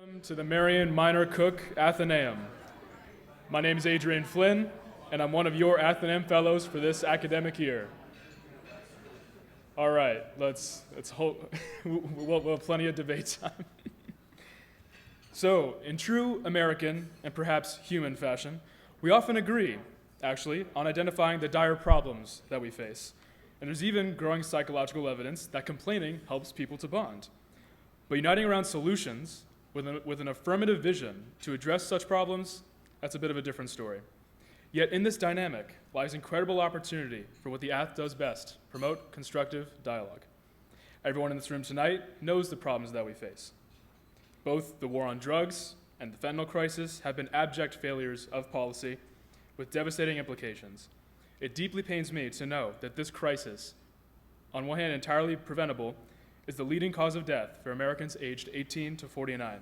Welcome to the Marion Minor Cook Athenaeum. My name is Adrian Flynn, and I'm one of your Athenaeum Fellows for this academic year. All right, let's hope we'll have plenty of debate time. So, in true American and perhaps human fashion, we often agree, actually, on identifying the dire problems that we face. And there's even growing psychological evidence that complaining helps people to bond. But uniting around solutions with an affirmative vision to address such problems, that's a bit of a different story. Yet in this dynamic lies incredible opportunity for what the Ath does best, promote constructive dialogue. Everyone in this room tonight knows the problems that we face. Both the war on drugs and the fentanyl crisis have been abject failures of policy with devastating implications. It deeply pains me to know that this crisis, on one hand entirely preventable, is the leading cause of death for Americans aged 18 to 49.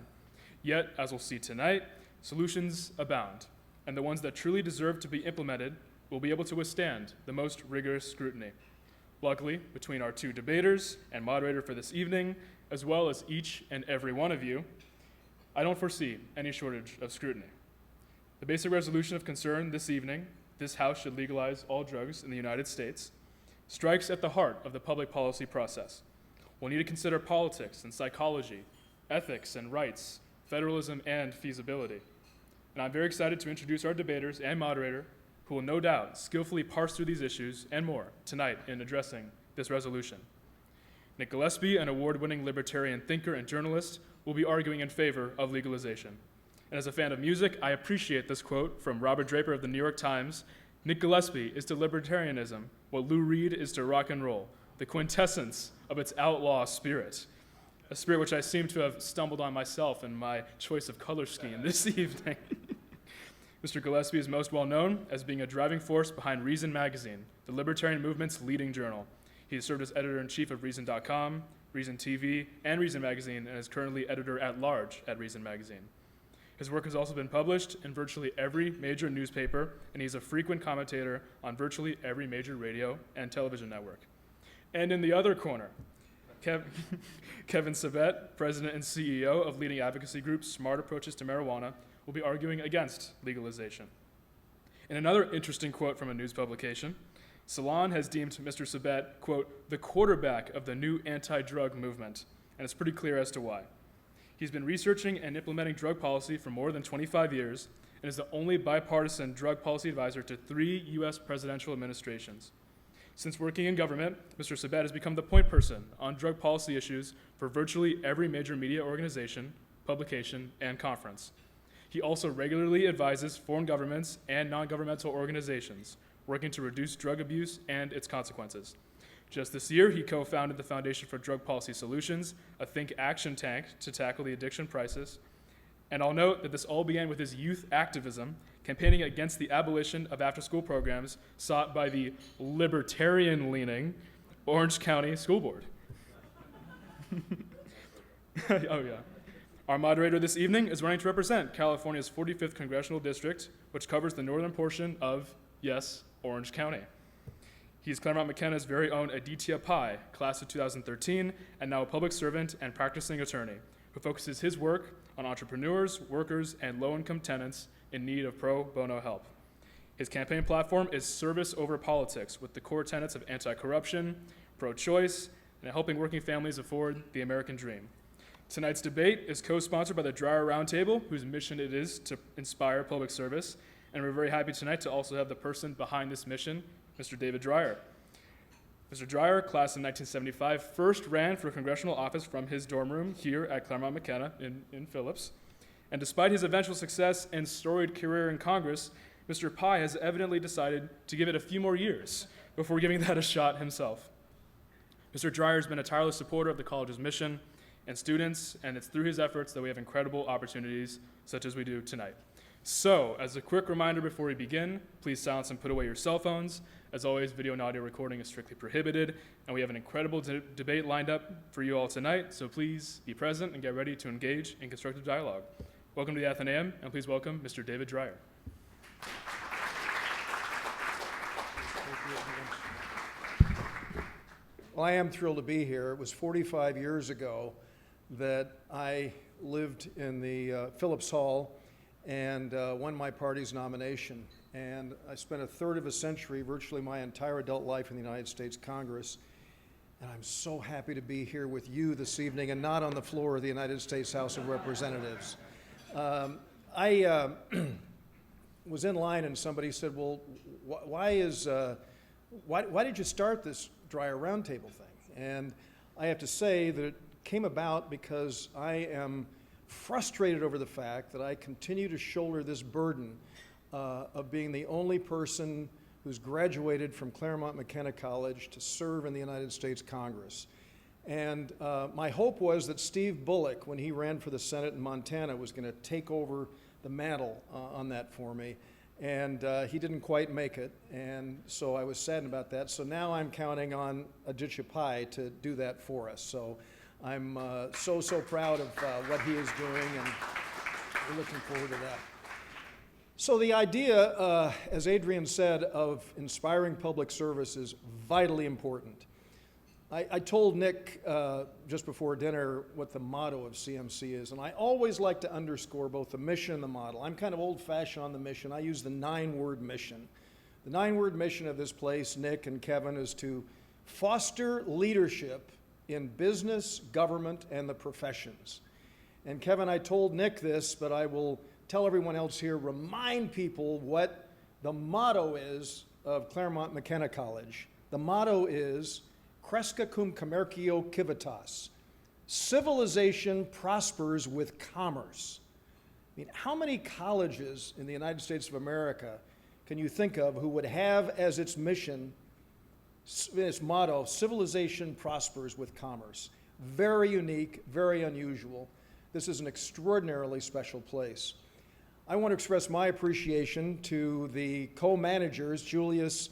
Yet, as we'll see tonight, solutions abound, and the ones that truly deserve to be implemented will be able to withstand the most rigorous scrutiny. Luckily, between our two debaters and moderator for this evening, as well as each and every one of you, I don't foresee any shortage of scrutiny. The basic resolution of concern this evening, this House should legalize all drugs in the United States, strikes at the heart of the public policy process. We'll need to consider politics and psychology, ethics and rights, federalism and feasibility. And I'm very excited to introduce our debaters and moderator, who will no doubt skillfully parse through these issues and more tonight in addressing this resolution. Nick Gillespie, an award-winning libertarian thinker and journalist, will be arguing in favor of legalization. And as a fan of music, I appreciate this quote from Robert Draper of the New York Times: "Nick Gillespie is to libertarianism what Lou Reed is to rock and roll, the quintessence of its outlaw spirit," a spirit which I seem to have stumbled on myself in my choice of color scheme this evening. Mr. Gillespie is most well known as being a driving force behind Reason Magazine, the libertarian movement's leading journal. He has served as editor-in-chief of Reason.com, Reason TV, and Reason Magazine, and is currently editor-at-large at Reason Magazine. His work has also been published in virtually every major newspaper, and he's a frequent commentator on virtually every major radio and television network. And in the other corner, Kevin Sabet, president and CEO of leading advocacy group Smart Approaches to Marijuana, will be arguing against legalization. In another interesting quote from a news publication, Salon has deemed Mr. Sabet, quote, the quarterback of the new anti-drug movement, and it's pretty clear as to why. He's been researching and implementing drug policy for more than 25 years and is the only bipartisan drug policy advisor to 3 U.S. presidential administrations. Since working in government, Mr. Sabet has become the point person on drug policy issues for virtually every major media organization, publication, and conference. He also regularly advises foreign governments and non-governmental organizations working to reduce drug abuse and its consequences. Just this year, he co-founded the Foundation for Drug Policy Solutions, a think action tank to tackle the addiction crisis. And I'll note that this all began with his youth activism, campaigning against the abolition of after-school programs sought by the libertarian-leaning Orange County School Board. Oh yeah. Our moderator this evening is running to represent California's 45th Congressional District, which covers the northern portion of, yes, Orange County. He's Claremont McKenna's very own Aditya Pai, class of 2013, and now a public servant and practicing attorney, who focuses his work on entrepreneurs, workers, and low-income tenants in need of pro bono help. His campaign platform is service over politics, with the core tenets of anti-corruption, pro-choice, and helping working families afford the American dream. Tonight's debate is co-sponsored by the Dreyer Roundtable, whose mission it is to inspire public service, and we're very happy tonight to also have the person behind this mission, Mr. David Dreyer. Mr. Dreyer, class in 1975, first ran for a congressional office from his dorm room here at Claremont McKenna in Phillips. And despite his eventual success and storied career in Congress, Mr. Pai has evidently decided to give it a few more years before giving that a shot himself. Mr. Dreyer has been a tireless supporter of the college's mission and students, and it's through his efforts that we have incredible opportunities such as we do tonight. So, as a quick reminder before we begin, please silence and put away your cell phones. As always, video and audio recording is strictly prohibited, and we have an incredible debate lined up for you all tonight, so please be present and get ready to engage in constructive dialogue. Welcome to the Athenaeum, and please welcome Mr. David Dreyer. Well, I am thrilled to be here. It was 45 years ago that I lived in the Phillips Hall and won my party's nomination. And I spent a third of a century, virtually my entire adult life in the United States Congress. And I'm so happy to be here with you this evening and not on the floor of the United States House of Representatives. I was in line and somebody said, well, why did you start this Dryer Roundtable thing? And I have to say that it came about because I am frustrated over the fact that I continue to shoulder this burden of being the only person who's graduated from Claremont McKenna College to serve in the United States Congress. And my hope was that Steve Bullock, when he ran for the Senate in Montana, was going to take over the mantle on that for me. And he didn't quite make it, and so I was saddened about that. So now I'm counting on Aditya Pai to do that for us. So I'm so proud of what he is doing, and we're looking forward to that. So the idea, as Adrian said, of inspiring public service is vitally important. I told Nick just before dinner what the motto of CMC is, and I always like to underscore both the mission and the model. I'm kind of old-fashioned on the mission. I use the 9-word mission. The 9-word mission of this place, Nick and Kevin, is to foster leadership in business, government, and the professions. And Kevin, I told Nick this, but I will tell everyone else here, remind people what the motto is of Claremont McKenna College. The motto is, Cresca cum commercio civitas. Civilization prospers with commerce. I mean, how many colleges in the United States of America can you think of who would have as its mission, its motto, civilization prospers with commerce? Very unique, very unusual. This is an extraordinarily special place. I want to express my appreciation to the co-managers, Julius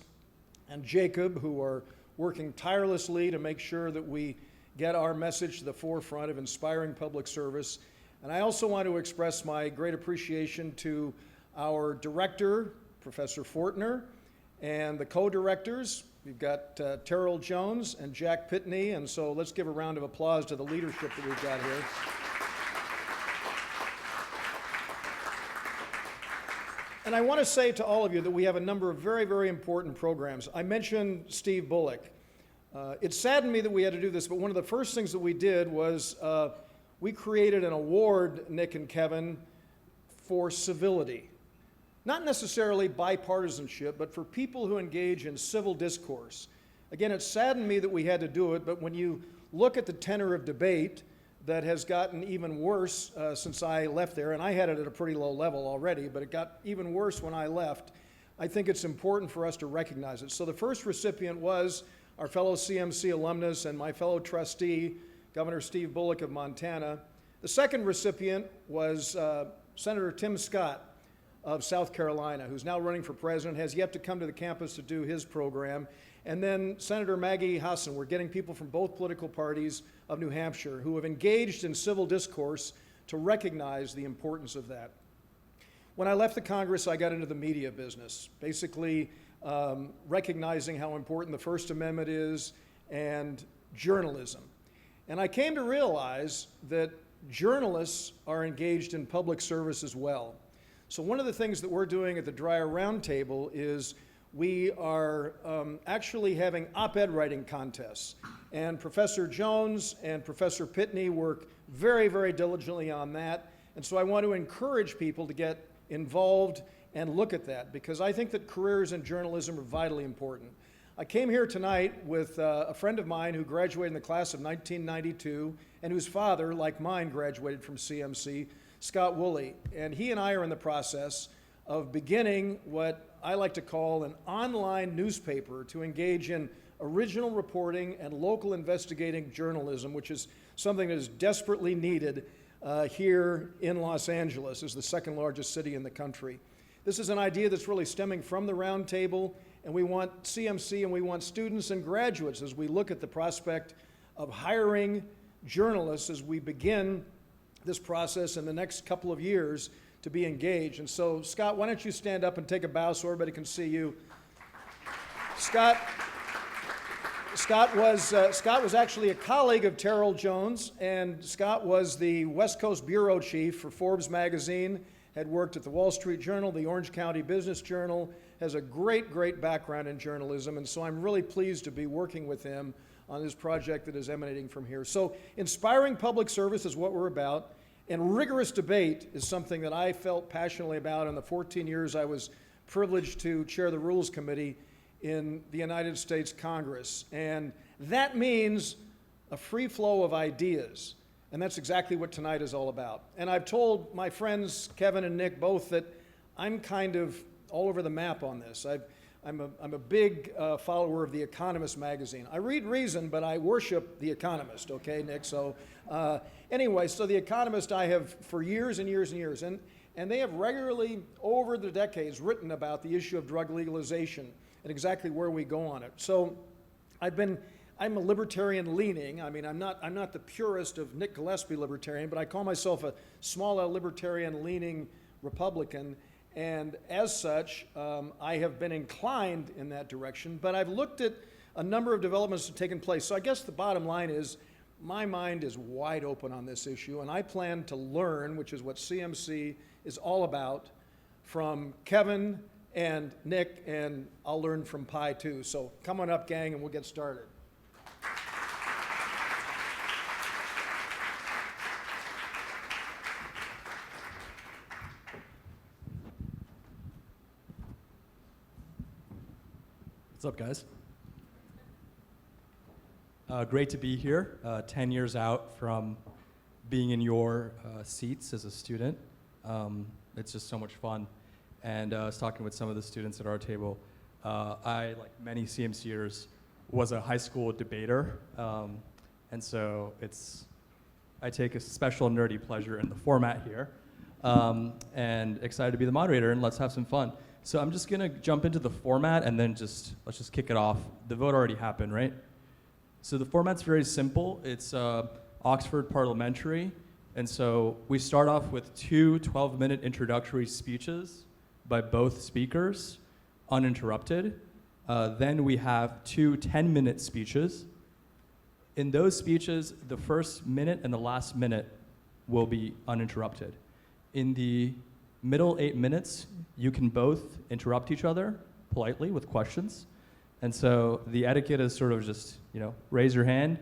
and Jacob, who are working tirelessly to make sure that we get our message to the forefront of inspiring public service. And I also want to express my great appreciation to our director, Professor Fortner, and the co-directors. We've got Terrell Jones and Jack Pitney, and so let's give a round of applause to the leadership that we've got here. And I want to say to all of you that we have a number of very, very important programs. I mentioned Steve Bullock. It saddened me that we had to do this, but one of the first things that we did was we created an award, Nick and Kevin, for civility. Not necessarily bipartisanship, but for people who engage in civil discourse. Again, it saddened me that we had to do it, but when you look at the tenor of debate, that has gotten even worse since I left there, and I had it at a pretty low level already, but it got even worse when I left. I think it's important for us to recognize it. So the first recipient was our fellow CMC alumnus and my fellow trustee, Governor Steve Bullock of Montana. The second recipient was Senator Tim Scott of South Carolina, who's now running for president, has yet to come to the campus to do his program. And then Senator Maggie Hassan. We're getting people from both political parties of New Hampshire who have engaged in civil discourse to recognize the importance of that. When I left the Congress, I got into the media business, basically recognizing how important the First Amendment is and journalism. And I came to realize that journalists are engaged in public service as well. So one of the things that we're doing at the Dryer Roundtable is we are actually having op-ed writing contests. And Professor Jones and Professor Pitney work very, very diligently on that. And so I want to encourage people to get involved and look at that, because I think that careers in journalism are vitally important. I came here tonight with a friend of mine who graduated in the class of 1992 and whose father, like mine, graduated from CMC, Scott Woolley. And he and I are in the process of beginning what I like to call an online newspaper to engage in original reporting and local investigating journalism, which is something that is desperately needed here in Los Angeles, as the second largest city in the country. This is an idea that's really stemming from the roundtable, and we want CMC and we want students and graduates as we look at the prospect of hiring journalists as we begin this process in the next couple of years to be engaged. And so, Scott, why don't you stand up and take a bow so everybody can see you. Scott Scott was actually a colleague of Terrell Jones, and Scott was the West Coast bureau chief for Forbes magazine, had worked at the Wall Street Journal, the Orange County Business Journal, has a great background in journalism, and so I'm really pleased to be working with him on this project that is emanating from here. So inspiring public service is what we're about, and rigorous debate is something that I felt passionately about in the 14 years I was privileged to chair the Rules Committee in the United States Congress. And that means a free flow of ideas. And that's exactly what tonight is all about. And I've told my friends, Kevin and Nick, both that I'm kind of all over the map on this. I'm a big follower of The Economist magazine. I read Reason, but I worship The Economist, okay, Nick? So anyway, so The Economist I have for years and years and years. And they have regularly, over the decades, written about the issue of drug legalization and exactly where we go on it. So I'm a libertarian leaning. I mean, I'm not the purist of Nick Gillespie libertarian, but I call myself a small L libertarian leaning Republican. And as such, I have been inclined in that direction, but I've looked at a number of developments that have taken place. So I guess the bottom line is my mind is wide open on this issue, and I plan to learn, which is what CMC is all about, from Kevin and Nick, and I'll learn from Pai too. So come on up, gang, and we'll get started. What's up, guys? Great to be here, 10 years out from being in your seats as a student. It's just so much fun. And I was talking with some of the students at our table. I, like many CMCers, was a high school debater. And so I take a special nerdy pleasure in the format here. And excited to be the moderator, and let's have some fun. So I'm just gonna jump into the format and then let's just kick it off. The vote already happened, right? So the format's very simple. It's Oxford Parliamentary. And so we start off with two 12-minute introductory speeches by both speakers, uninterrupted. Then we have two 10-minute speeches. In those speeches, the first minute and the last minute will be uninterrupted. In the middle 8 minutes, you can both interrupt each other politely with questions. And so the etiquette is sort of just, raise your hand,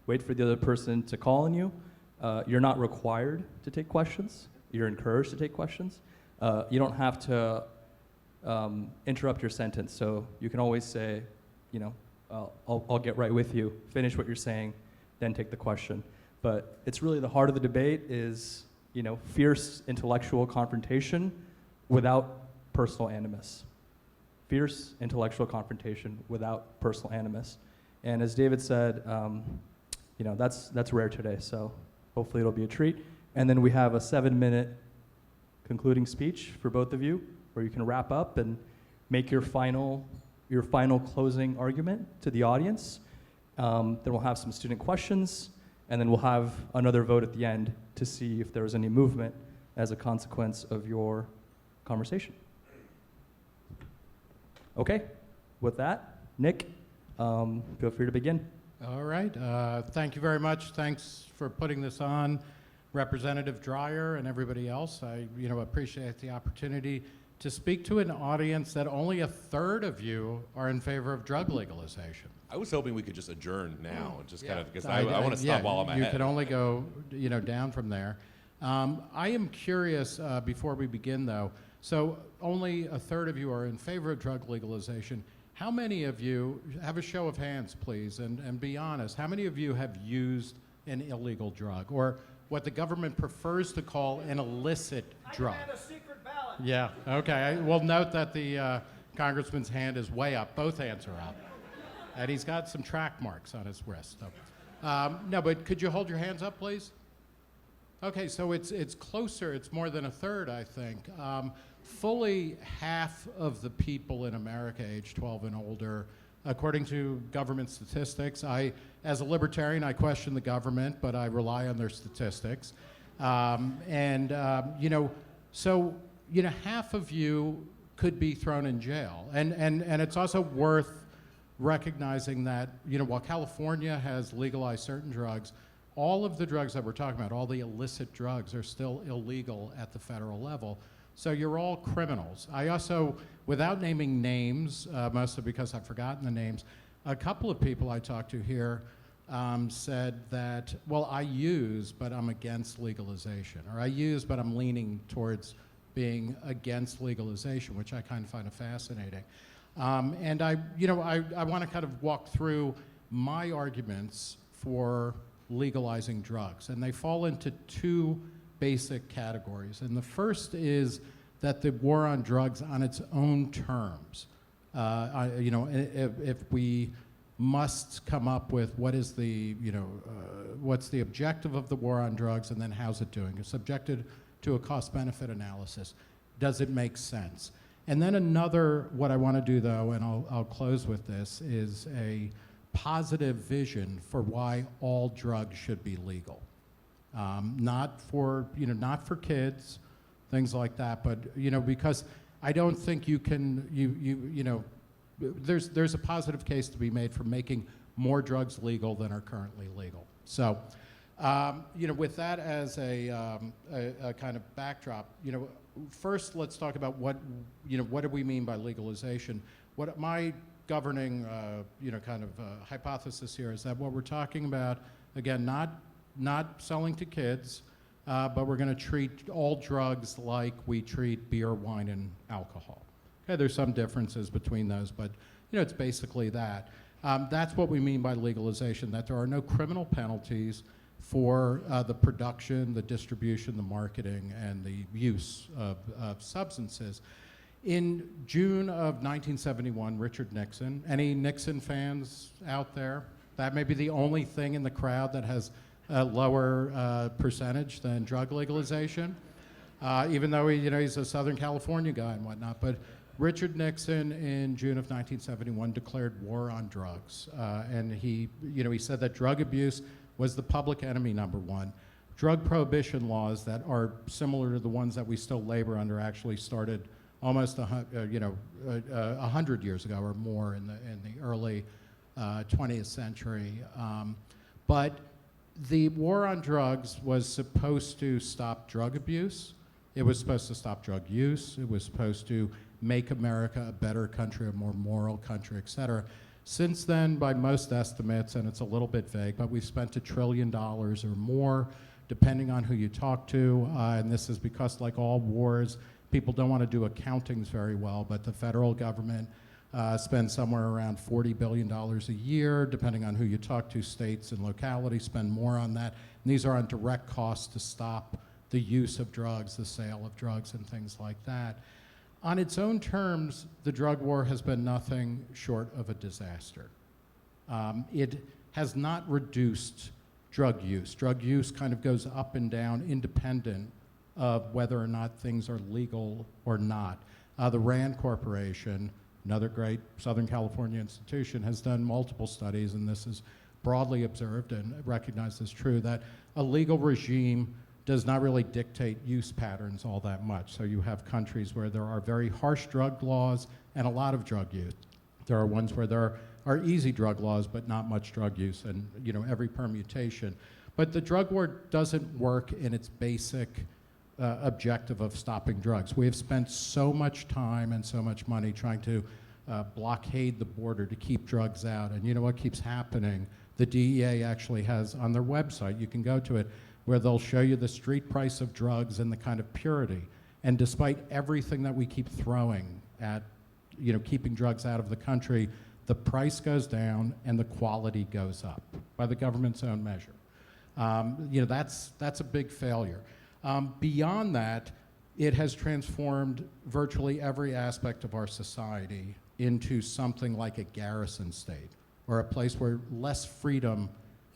wait for the other person to call on you. You're not required to take questions. You're encouraged to take questions. You don't have to interrupt your sentence. So you can always say, I'll get right with you, finish what you're saying, then take the question. But it's really the heart of the debate is, fierce intellectual confrontation without personal animus. Fierce intellectual confrontation without personal animus. And as David said, that's rare today, so hopefully it'll be a treat. And then we have a 7-minute concluding speech for both of you, where you can wrap up and make your final closing argument to the audience. Then we'll have some student questions, and then we'll have another vote at the end to see if there was any movement as a consequence of your conversation. Okay, with that, Nick, feel free to begin. All right, thank you very much. Thanks for putting this on, Representative Dreyer and everybody else. I appreciate the opportunity to speak to an audience that only a third of you are in favor of drug legalization. I was hoping we could just adjourn now and just kind of, because I want to stop while I'm ahead. You can only go, down from there. I am curious, before we begin though, so only a third of you are in favor of drug legalization. How many of you, have a show of hands please, and be honest, how many of you have used an illegal drug, or what the government prefers to call an illicit drug? I demand a secret ballot. Yeah, okay, we'll note that the congressman's hand is way up, both hands are up. And he's got some track marks on his wrist. So. No, but could you hold your hands up, please? Okay, so it's closer. It's more than a third, I think. Fully half of the people in America age 12 and older, according to government statistics. As a libertarian, I question the government, but I rely on their statistics. So half of you could be thrown in jail. And it's also worth recognizing that, while California has legalized certain drugs, all of the drugs that we're talking about, all the illicit drugs, are still illegal at the federal level. So you're all criminals. I also, without naming names, mostly because I've forgotten the names, a couple of people I talked to here said that, well, I use, but I'm against legalization, or I use, but I'm leaning towards being against legalization, which I kind of find fascinating. And I want to kind of walk through my arguments for legalizing drugs, and they fall into two basic categories. And the first is that the war on drugs on its own terms, if we must come up with what is the, what's the objective of the war on drugs, and then how's it doing? It's subjected to a cost-benefit analysis. Does it make sense? And then another, what I want to do though, and I'll close with this, is a positive vision for why all drugs should be legal. Not for kids, things like that, but because I don't think you can, there's a positive case to be made for making more drugs legal than are currently legal. So, with that as a kind of backdrop, first let's talk about what do we mean by legalization. What my governing, hypothesis here is that what we're talking about, again, not selling to kids, but we're going to treat all drugs like we treat beer, wine, and alcohol. Okay, there's some differences between those, but it's basically that. That's what we mean by legalization, that there are no criminal penalties for the production, the distribution, the marketing, and the use of substances. In June of 1971, Richard Nixon, any Nixon fans out there? That may be the only thing in the crowd that has a lower percentage than drug legalization, even though he's a Southern California guy and whatnot. But Richard Nixon in June of 1971 declared war on drugs, and he said that drug abuse was the public enemy #1. Drug prohibition laws that are similar to the ones that we still labor under actually started almost 100 years ago or more in the early 20th century. But the war on drugs was supposed to stop drug abuse. It was supposed to stop drug use. It was supposed to make America a better country, a more moral country, et cetera. Since then, by most estimates, and it's a little bit vague, but we've spent $1 trillion or more, depending on who you talk to. And this is because, like all wars, people don't want to do accountings very well, but the federal government spends somewhere around $40 billion a year, depending on who you talk to. States and localities spend more on that. And these are on direct costs to stop the use of drugs, the sale of drugs, and things like that. On its own terms, the drug war has been nothing short of a disaster. It has not reduced drug use. Drug use kind of goes up and down independent of whether or not things are legal or not. The RAND Corporation, another great Southern California institution, has done multiple studies, and this is broadly observed and recognized as true, that a legal regime does not really dictate use patterns all that much. So you have countries where there are very harsh drug laws and a lot of drug use. There are ones where there are easy drug laws but not much drug use, and every permutation. But the drug war doesn't work in its basic objective of stopping drugs. We have spent so much time and so much money trying to blockade the border to keep drugs out. And you know what keeps happening? The DEA actually has on their website, you can go to it, where they'll show you the street price of drugs and the kind of purity. And despite everything that we keep throwing at keeping drugs out of the country, the price goes down and the quality goes up by the government's own measure. That's a big failure. Beyond that, it has transformed virtually every aspect of our society into something like a garrison state, or a place where less freedom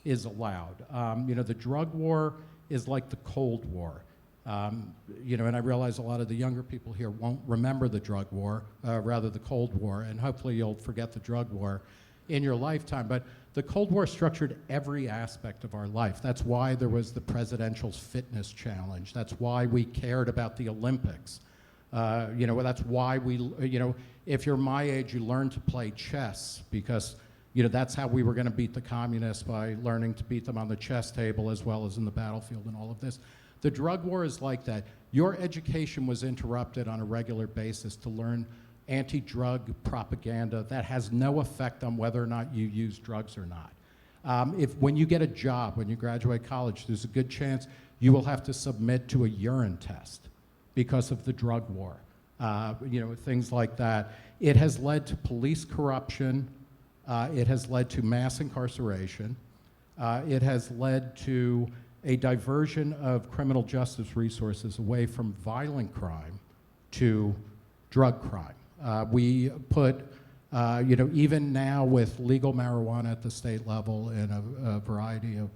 is allowed. The drug war is like the Cold War. And I realize a lot of the younger people here won't remember the drug war, rather the Cold War, and hopefully you'll forget the drug war in your lifetime. But the Cold War structured every aspect of our life. That's why there was the Presidential Fitness Challenge. That's why we cared about the Olympics. That's why if you're my age, you learn to play chess because, that's how we were going to beat the communists, by learning to beat them on the chess table as well as in the battlefield and all of this. The drug war is like that. Your education was interrupted on a regular basis to learn anti-drug propaganda that has no effect on whether or not you use drugs or not. When you get a job, when you graduate college, there's a good chance you will have to submit to a urine test because of the drug war. Things like that. It has led to police corruption. It has led to mass incarceration. It has led to a diversion of criminal justice resources away from violent crime to drug crime. We put, even now with legal marijuana at the state level in a variety of,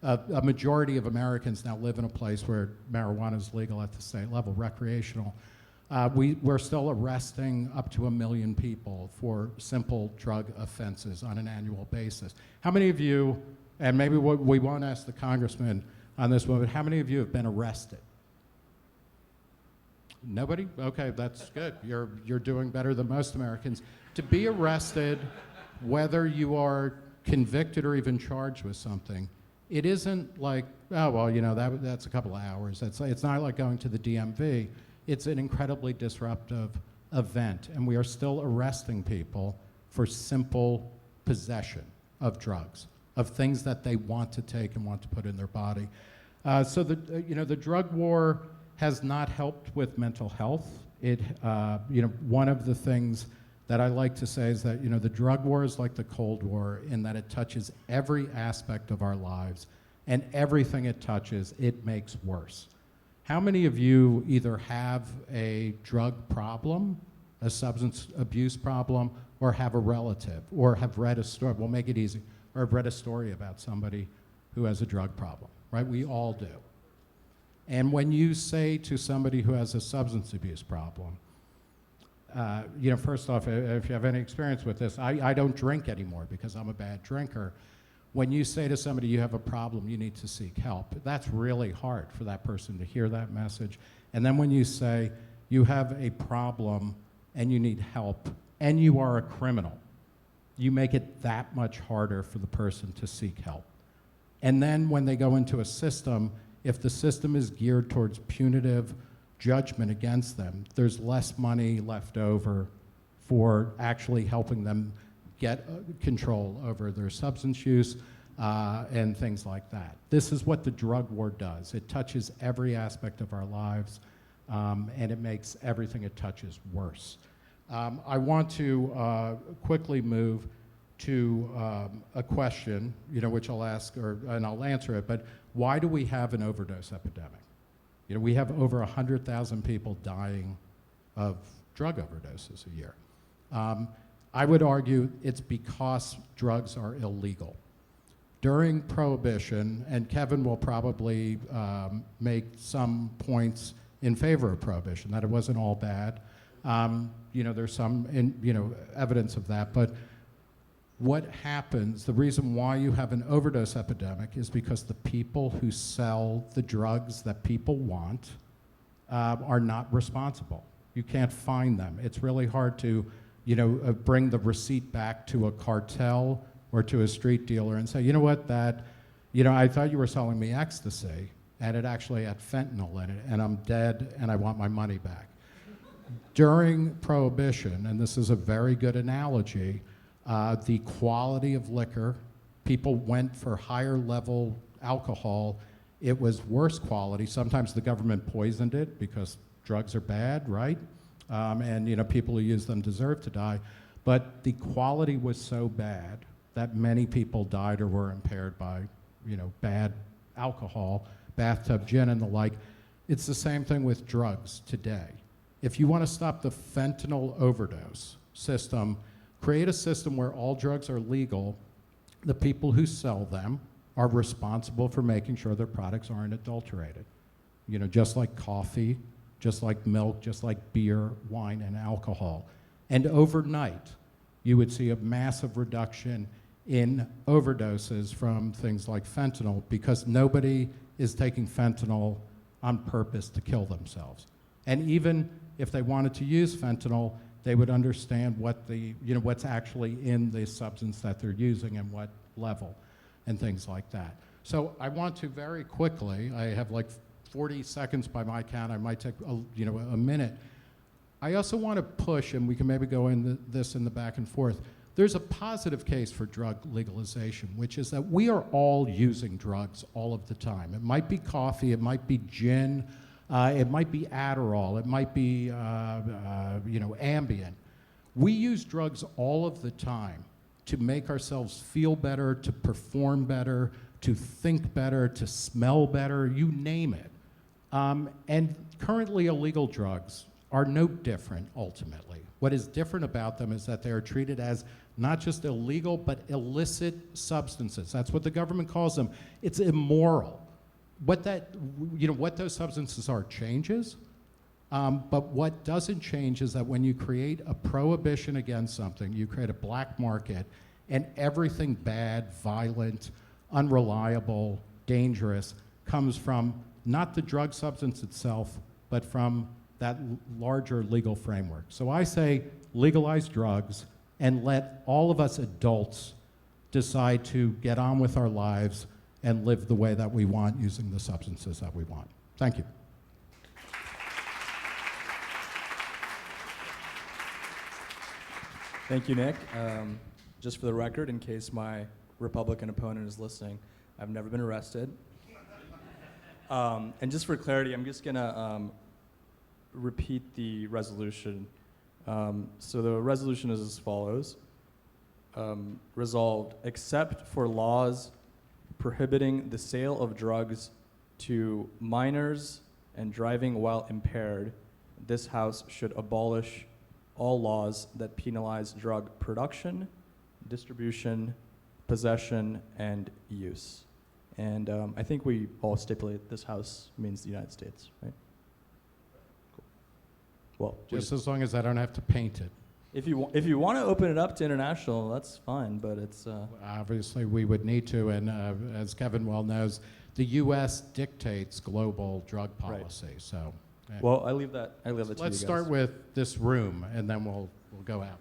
a majority of Americans now live in a place where marijuana is legal at the state level, recreational. We're still arresting up to 1 million people for simple drug offenses on an annual basis. How many of you, and maybe we won't ask the congressman on this one, but how many of you have been arrested? Nobody? Okay, that's good. You're doing better than most Americans. To be arrested, whether you are convicted or even charged with something, it isn't like, oh, well, that's a couple of hours. It's not like going to the DMV. It's an incredibly disruptive event, and we are still arresting people for simple possession of drugs, of things that they want to take and want to put in their body. So the drug war has not helped with mental health. One of the things that I like to say is that the drug war is like the Cold War in that it touches every aspect of our lives, and everything it touches, it makes worse. How many of you either have a drug problem, a substance abuse problem, or have a relative, or have read a story, we'll make it easy, or have read a story about somebody who has a drug problem, right? We all do. And when you say to somebody who has a substance abuse problem, first off, if you have any experience with this, I don't drink anymore because I'm a bad drinker. When you say to somebody you have a problem, you need to seek help, that's really hard for that person to hear that message. And then when you say you have a problem and you need help and you are a criminal, you make it that much harder for the person to seek help. And then when they go into a system, if the system is geared towards punitive judgment against them, there's less money left over for actually helping them get control over their substance use and things like that. This is what the drug war does. It touches every aspect of our lives, and it makes everything it touches worse. I want to quickly move to a question, which I'll ask, and I'll answer it, but why do we have an overdose epidemic? We have over 100,000 people dying of drug overdoses a year. I would argue it's because drugs are illegal. During Prohibition, and Kevin will probably make some points in favor of Prohibition, that it wasn't all bad. There's some evidence of that, but what happens, the reason why you have an overdose epidemic is because the people who sell the drugs that people want are not responsible. You can't find them. It's really hard to bring the receipt back to a cartel or to a street dealer and say, you know what, I thought you were selling me ecstasy, and it actually had fentanyl in it, and I'm dead, and I want my money back. During Prohibition, and this is a very good analogy, the quality of liquor, people went for higher level alcohol. It was worse quality. Sometimes the government poisoned it because drugs are bad, right? And people who use them deserve to die. But the quality was so bad that many people died or were impaired by bad alcohol, bathtub gin and the like. It's the same thing with drugs today. If you want to stop the fentanyl overdose system, create a system where all drugs are legal. The people who sell them are responsible for making sure their products aren't adulterated. Just like coffee, just like milk, just like beer, wine, and alcohol. And overnight, you would see a massive reduction in overdoses from things like fentanyl because nobody is taking fentanyl on purpose to kill themselves. And even if they wanted to use fentanyl, they would understand what what's actually in the substance that they're using and what level and things like that. So I want to very quickly, I have like 40 seconds by my count, I might take a minute. I also want to push, and we can maybe go into this in the back and forth, there's a positive case for drug legalization, which is that we are all using drugs all of the time. It might be coffee, it might be gin, it might be Adderall, it might be Ambien. We use drugs all of the time to make ourselves feel better, to perform better, to think better, to smell better, you name it. And currently illegal drugs are no different ultimately. What is different about them is that they are treated as not just illegal, but illicit substances. That's what the government calls them. It's immoral. What those substances are changes, but what doesn't change is that when you create a prohibition against something, you create a black market, and everything bad, violent, unreliable, dangerous comes from not the drug substance itself, but from that larger legal framework. So I say legalize drugs and let all of us adults decide to get on with our lives and live the way that we want using the substances that we want. Thank you. Thank you, Nick. Just for the record, in case my Republican opponent is listening, I've never been arrested. And just for clarity, I'm just gonna repeat the resolution. So the resolution is as follows. Resolved, except for laws prohibiting the sale of drugs to minors and driving while impaired, this House should abolish all laws that penalize drug production, distribution, possession, and use. And I think we all stipulate this House means the United States, right? Cool. Well, Just as long as I don't have to paint it. if you want to open it up to international, that's fine, but it's Obviously, we would need to, and as Kevin well knows, the U.S. dictates global drug Right. policy. So, well, I leave that to you guys. let's start with this room, and then we'll go out.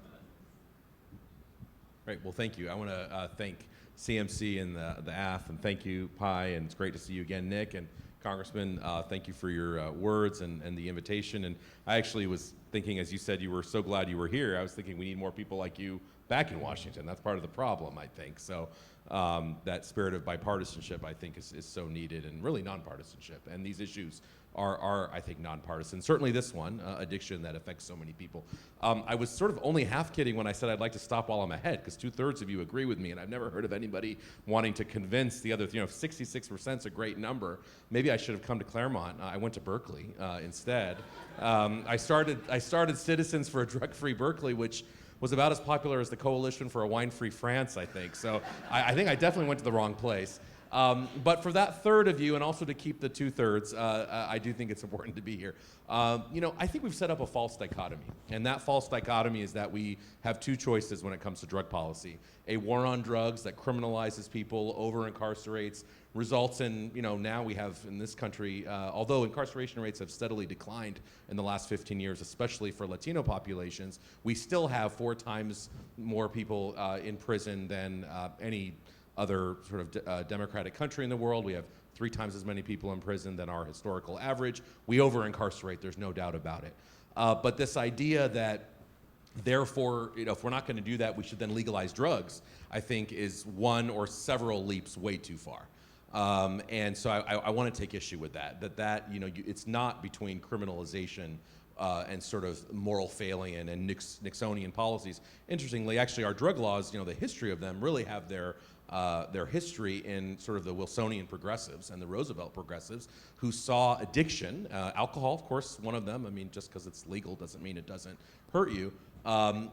Great. Well, thank you. I want to thank CMC and the AF, and thank you, Pai, and it's great to see you again, Nick, and Congressman, thank you for your words and the invitation. And I actually was thinking, as you said, you were so glad you were here, I was thinking we need more people like you back in Washington. That's part of the problem, I think. So that spirit of bipartisanship, I think, is so needed, and really nonpartisanship. And these issues are I think, nonpartisan. Certainly this one, addiction that affects so many people. I was sort of only half kidding when I said I'd like to stop while I'm ahead, because 2/3 of you agree with me, and I've never heard of anybody wanting to convince the other, 66% is a great number. Maybe I should have come to Claremont. I went to Berkeley instead. I started Citizens for a Drug-Free Berkeley, which was about as popular as the Coalition for a Wine-Free France, I think. So I think I definitely went to the wrong place. But for that third of you, and also to keep the 2/3, I do think it's important to be here. I think we've set up a false dichotomy, and that false dichotomy is that we have two choices when it comes to drug policy. A war on drugs that criminalizes people, over-incarcerates, results in, now we have in this country, although incarceration rates have steadily declined in the last 15 years, especially for Latino populations, we still have 4 times more people in prison than any other sort of democratic country in the world. We have 3 times as many people in prison than our historical average. We over-incarcerate, there's no doubt about it. But this idea that, therefore, if we're not going to do that, we should then legalize drugs, I think is one or several leaps way too far. And so I want to take issue with that it's not between criminalization and sort of moral failing and Nixonian policies. Interestingly, actually, our drug laws, the history of them really have their history in sort of the Wilsonian progressives and the Roosevelt progressives, who saw addiction, alcohol, of course, one of them. I mean, just because it's legal doesn't mean it doesn't hurt you,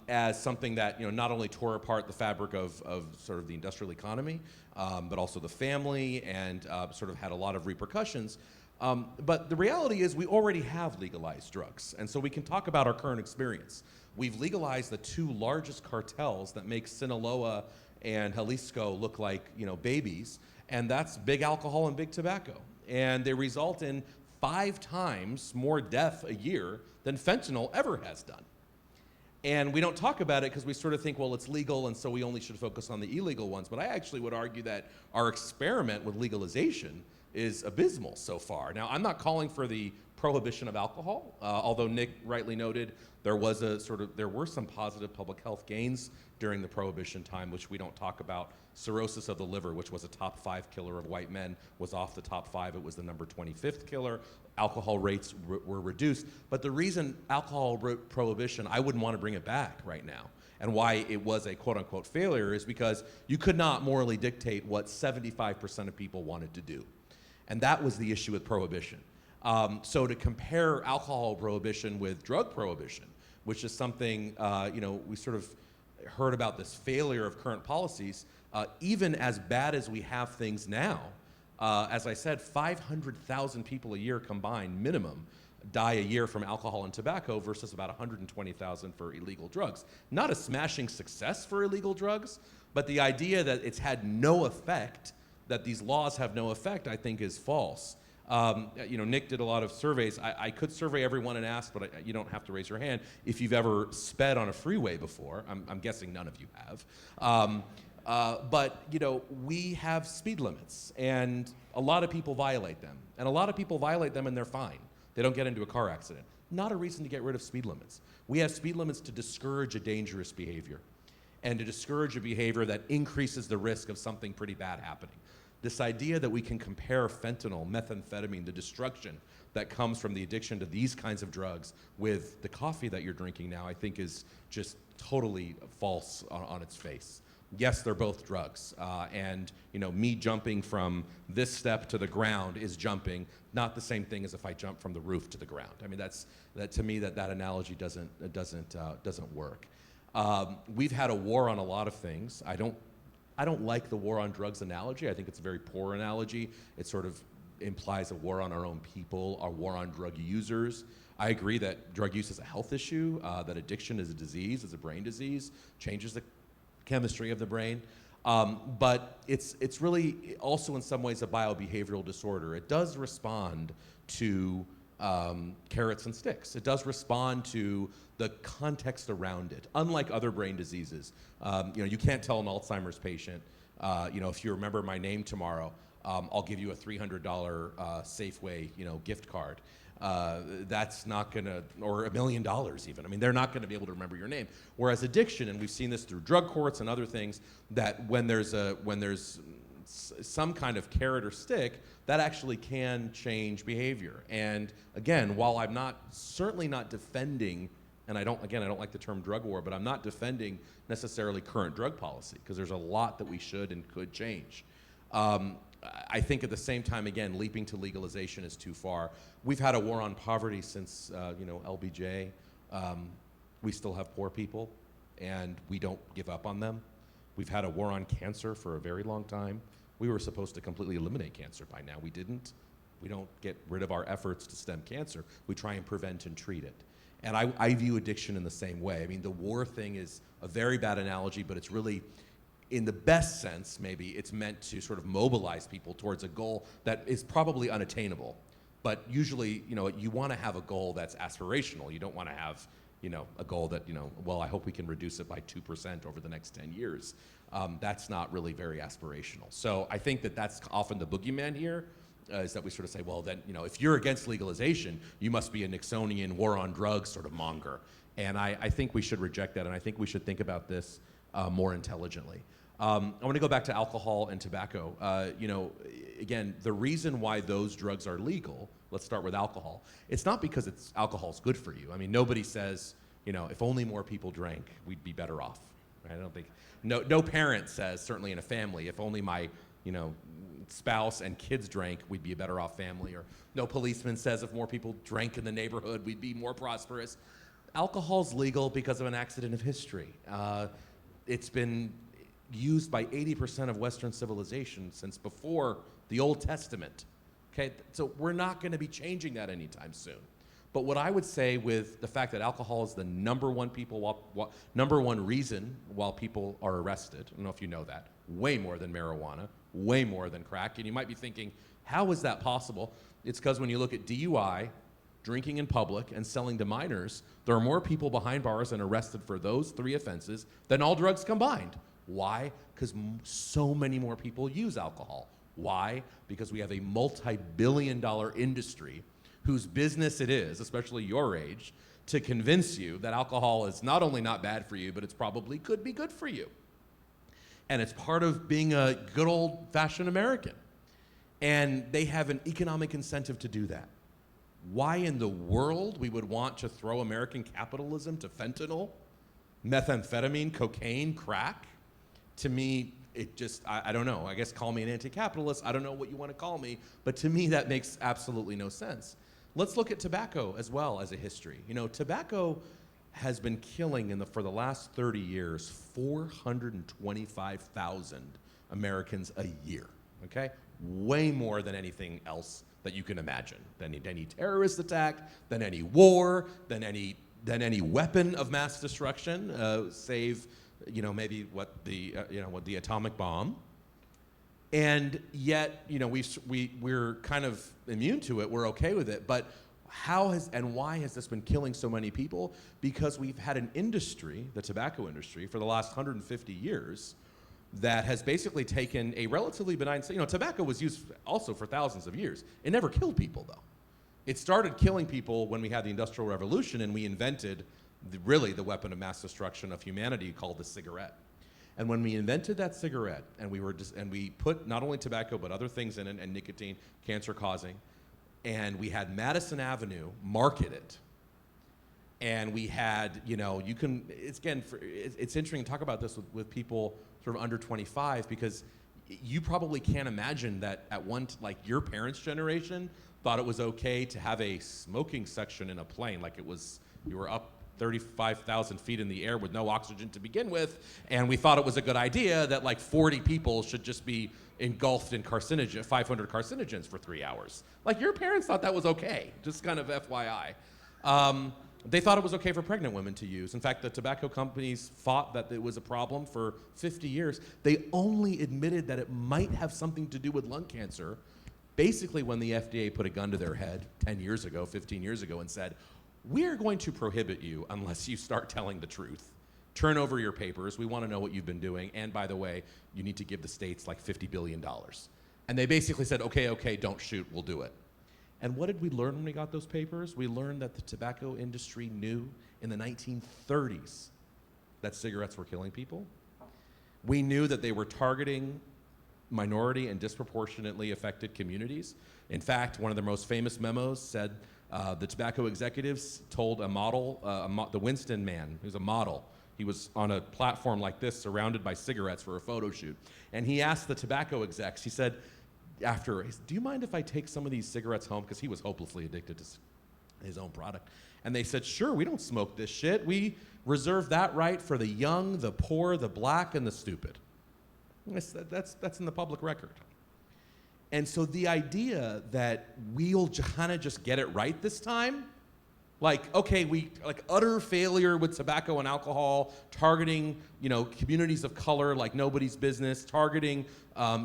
as something that not only tore apart the fabric of sort of the industrial economy, but also the family, and sort of had a lot of repercussions. But the reality is we already have legalized drugs, and so we can talk about our current experience. We've legalized the 2 largest cartels that make Sinaloa and Jalisco look like babies, and that's big alcohol and big tobacco. And they result in 5 times more death a year than fentanyl ever has done. And we don't talk about it because we sort of think, well, it's legal, and so we only should focus on the illegal ones. But I actually would argue that our experiment with legalization is abysmal so far. Now, I'm not calling for the prohibition of alcohol, although Nick rightly noted there were some positive public health gains during the Prohibition time, which we don't talk about. Cirrhosis of the liver, which was a top 5 killer of white men, was off the top 5. It was the number 25th killer. Alcohol rates were reduced. But the reason alcohol prohibition, I wouldn't want to bring it back right now, and why it was a quote-unquote failure, is because you could not morally dictate what 75% of people wanted to do. And that was the issue with prohibition. So to compare alcohol prohibition with drug prohibition, which is something, we sort of heard about this failure of current policies, even as bad as we have things now, as I said, 500,000 people a year combined, minimum, die a year from alcohol and tobacco versus about 120,000 for illegal drugs. Not a smashing success for illegal drugs, but the idea that it's had no effect, that these laws have no effect, I think is false. Nick did a lot of surveys. I could survey everyone and ask, but you don't have to raise your hand, if you've ever sped on a freeway before. I'm guessing none of you have. But we have speed limits, and a lot of people violate them. And a lot of people violate them and they're fine. They don't get into a car accident. Not a reason to get rid of speed limits. We have speed limits to discourage a dangerous behavior and to discourage a behavior that increases the risk of something pretty bad happening. This idea that we can compare fentanyl, methamphetamine, the destruction that comes from the addiction to these kinds of drugs with the coffee that you're drinking now, I think is just totally false on its face. Yes, they're both drugs, and me jumping from this step to the ground is jumping, not the same thing as if I jump from the roof to the ground. I mean, to me that analogy doesn't work. We've had a war on a lot of things. I don't like the war on drugs analogy. I think it's a very poor analogy. It sort of implies a war on our own people, a war on drug users. I agree that drug use is a health issue, that addiction is a disease, is a brain disease, changes the chemistry of the brain. But it's really also in some ways a biobehavioral disorder. It does respond to carrots and sticks. It does respond to the context around it. Unlike other brain diseases, you can't tell an Alzheimer's patient, if you remember my name tomorrow, I'll give you a $300 Safeway, gift card. That's not gonna, or $1 million even. I mean, they're not gonna be able to remember your name. Whereas addiction, and we've seen this through drug courts and other things, that when there's some kind of carrot or stick, that actually can change behavior. And again, while I'm certainly not defending, and I don't like the term drug war, but I'm not defending necessarily current drug policy, because there's a lot that we should and could change. I think at the same time, again, leaping to legalization is too far. We've had a war on poverty since, LBJ. We still have poor people, and we don't give up on them. We've had a war on cancer for a very long time. We were supposed to completely eliminate cancer by now. We didn't. We don't get rid of our efforts to stem cancer. We try and prevent and treat it. And I view addiction in the same way. I mean, the war thing is a very bad analogy, but it's really, in the best sense, maybe, it's meant to sort of mobilize people towards a goal that is probably unattainable. But usually, you want to have a goal that's aspirational. You don't want to have, a goal that, I hope we can reduce it by 2% over the next 10 years. That's not really very aspirational. So I think that's often the boogeyman here, is that we sort of say, well, then, if you're against legalization, you must be a Nixonian war on drugs sort of monger. And I think we should reject that, and I think we should think about this more intelligently. I want to go back to alcohol and tobacco. Again, the reason why those drugs are legal, let's start with alcohol, it's not because alcohol's good for you. I mean, nobody says, if only more people drank, we'd be better off. Right? I don't think, no parent says, certainly in a family, if only my, spouse and kids drank, we'd be a better off family. Or no policeman says if more people drank in the neighborhood, we'd be more prosperous. Alcohol's legal because of an accident of history. It's been used by 80% of Western civilization since before the Old Testament. Okay, so we're not going to be changing that anytime soon. But what I would say with the fact that alcohol is the number one reason while people are arrested, I don't know if you know that, way more than marijuana, way more than crack, and you might be thinking, how is that possible? It's because when you look at DUI, drinking in public, and selling to minors, there are more people behind bars and arrested for those 3 offenses than all drugs combined. Why? Because so many more people use alcohol. Why? Because we have a multi-billion-dollar industry whose business it is, especially your age, to convince you that alcohol is not only not bad for you, but it's probably could be good for you. And it's part of being a good old-fashioned American. And they have an economic incentive to do that. Why in the world we would want to throw American capitalism to fentanyl, methamphetamine, cocaine, crack? To me, it just, I don't know. I guess call me an anti-capitalist. I don't know what you want to call me. But to me, that makes absolutely no sense. Let's look at tobacco as well as a history. You know, tobacco has been killing for the last 30 years 425,000 Americans a year, okay? Way more than anything else that you can imagine, than any terrorist attack, than any war, than any weapon of mass destruction, save, you know, maybe what the atomic bomb. And yet, you know, we're kind of immune to it. We're okay with it. But how has and why has this been killing so many people? Because we've had an industry, the tobacco industry, for the last 150 years that has basically taken a relatively benign, you know, tobacco was used also for thousands of years. It never killed people, though. It started killing people when we had the Industrial Revolution and we invented really the weapon of mass destruction of humanity called the cigarette. And when we invented that cigarette, and we put not only tobacco but other things in it, and nicotine, cancer-causing, and we had Madison Avenue market it, and we had, you know, it's interesting to talk about this with people sort of under 25, because you probably can't imagine that like your parents' generation thought it was okay to have a smoking section in a plane, like you were up 35,000 feet in the air with no oxygen to begin with, and we thought it was a good idea that like 40 people should just be engulfed in 500 carcinogens for 3 hours. Like your parents thought that was okay, just kind of FYI. They thought it was okay for pregnant women to use. In fact, the tobacco companies thought that it was a problem for 50 years. They only admitted that it might have something to do with lung cancer, basically when the FDA put a gun to their head 10 years ago, 15 years ago, and said, we're going to prohibit you unless you start telling the truth. Turn over your papers. We want to know what you've been doing. And by the way, you need to give the states like $50 billion. And they basically said, okay, don't shoot, we'll do it. And what did we learn when we got those papers? We learned that the tobacco industry knew in the 1930s that cigarettes were killing people. We knew that they were targeting minority and disproportionately affected communities. In fact, one of their most famous memos said the tobacco executives told a model, the Winston man, who's a model, he was on a platform like this surrounded by cigarettes for a photo shoot. And he asked the tobacco execs, he said, do you mind if I take some of these cigarettes home? Because he was hopelessly addicted to his own product. And they said, sure, we don't smoke this shit. We reserve that right for the young, the poor, the black, and the stupid. That's in the public record. And so the idea that we'll kind of just get it right this time, like, okay, like utter failure with tobacco and alcohol, targeting, you know, communities of color like nobody's business, targeting,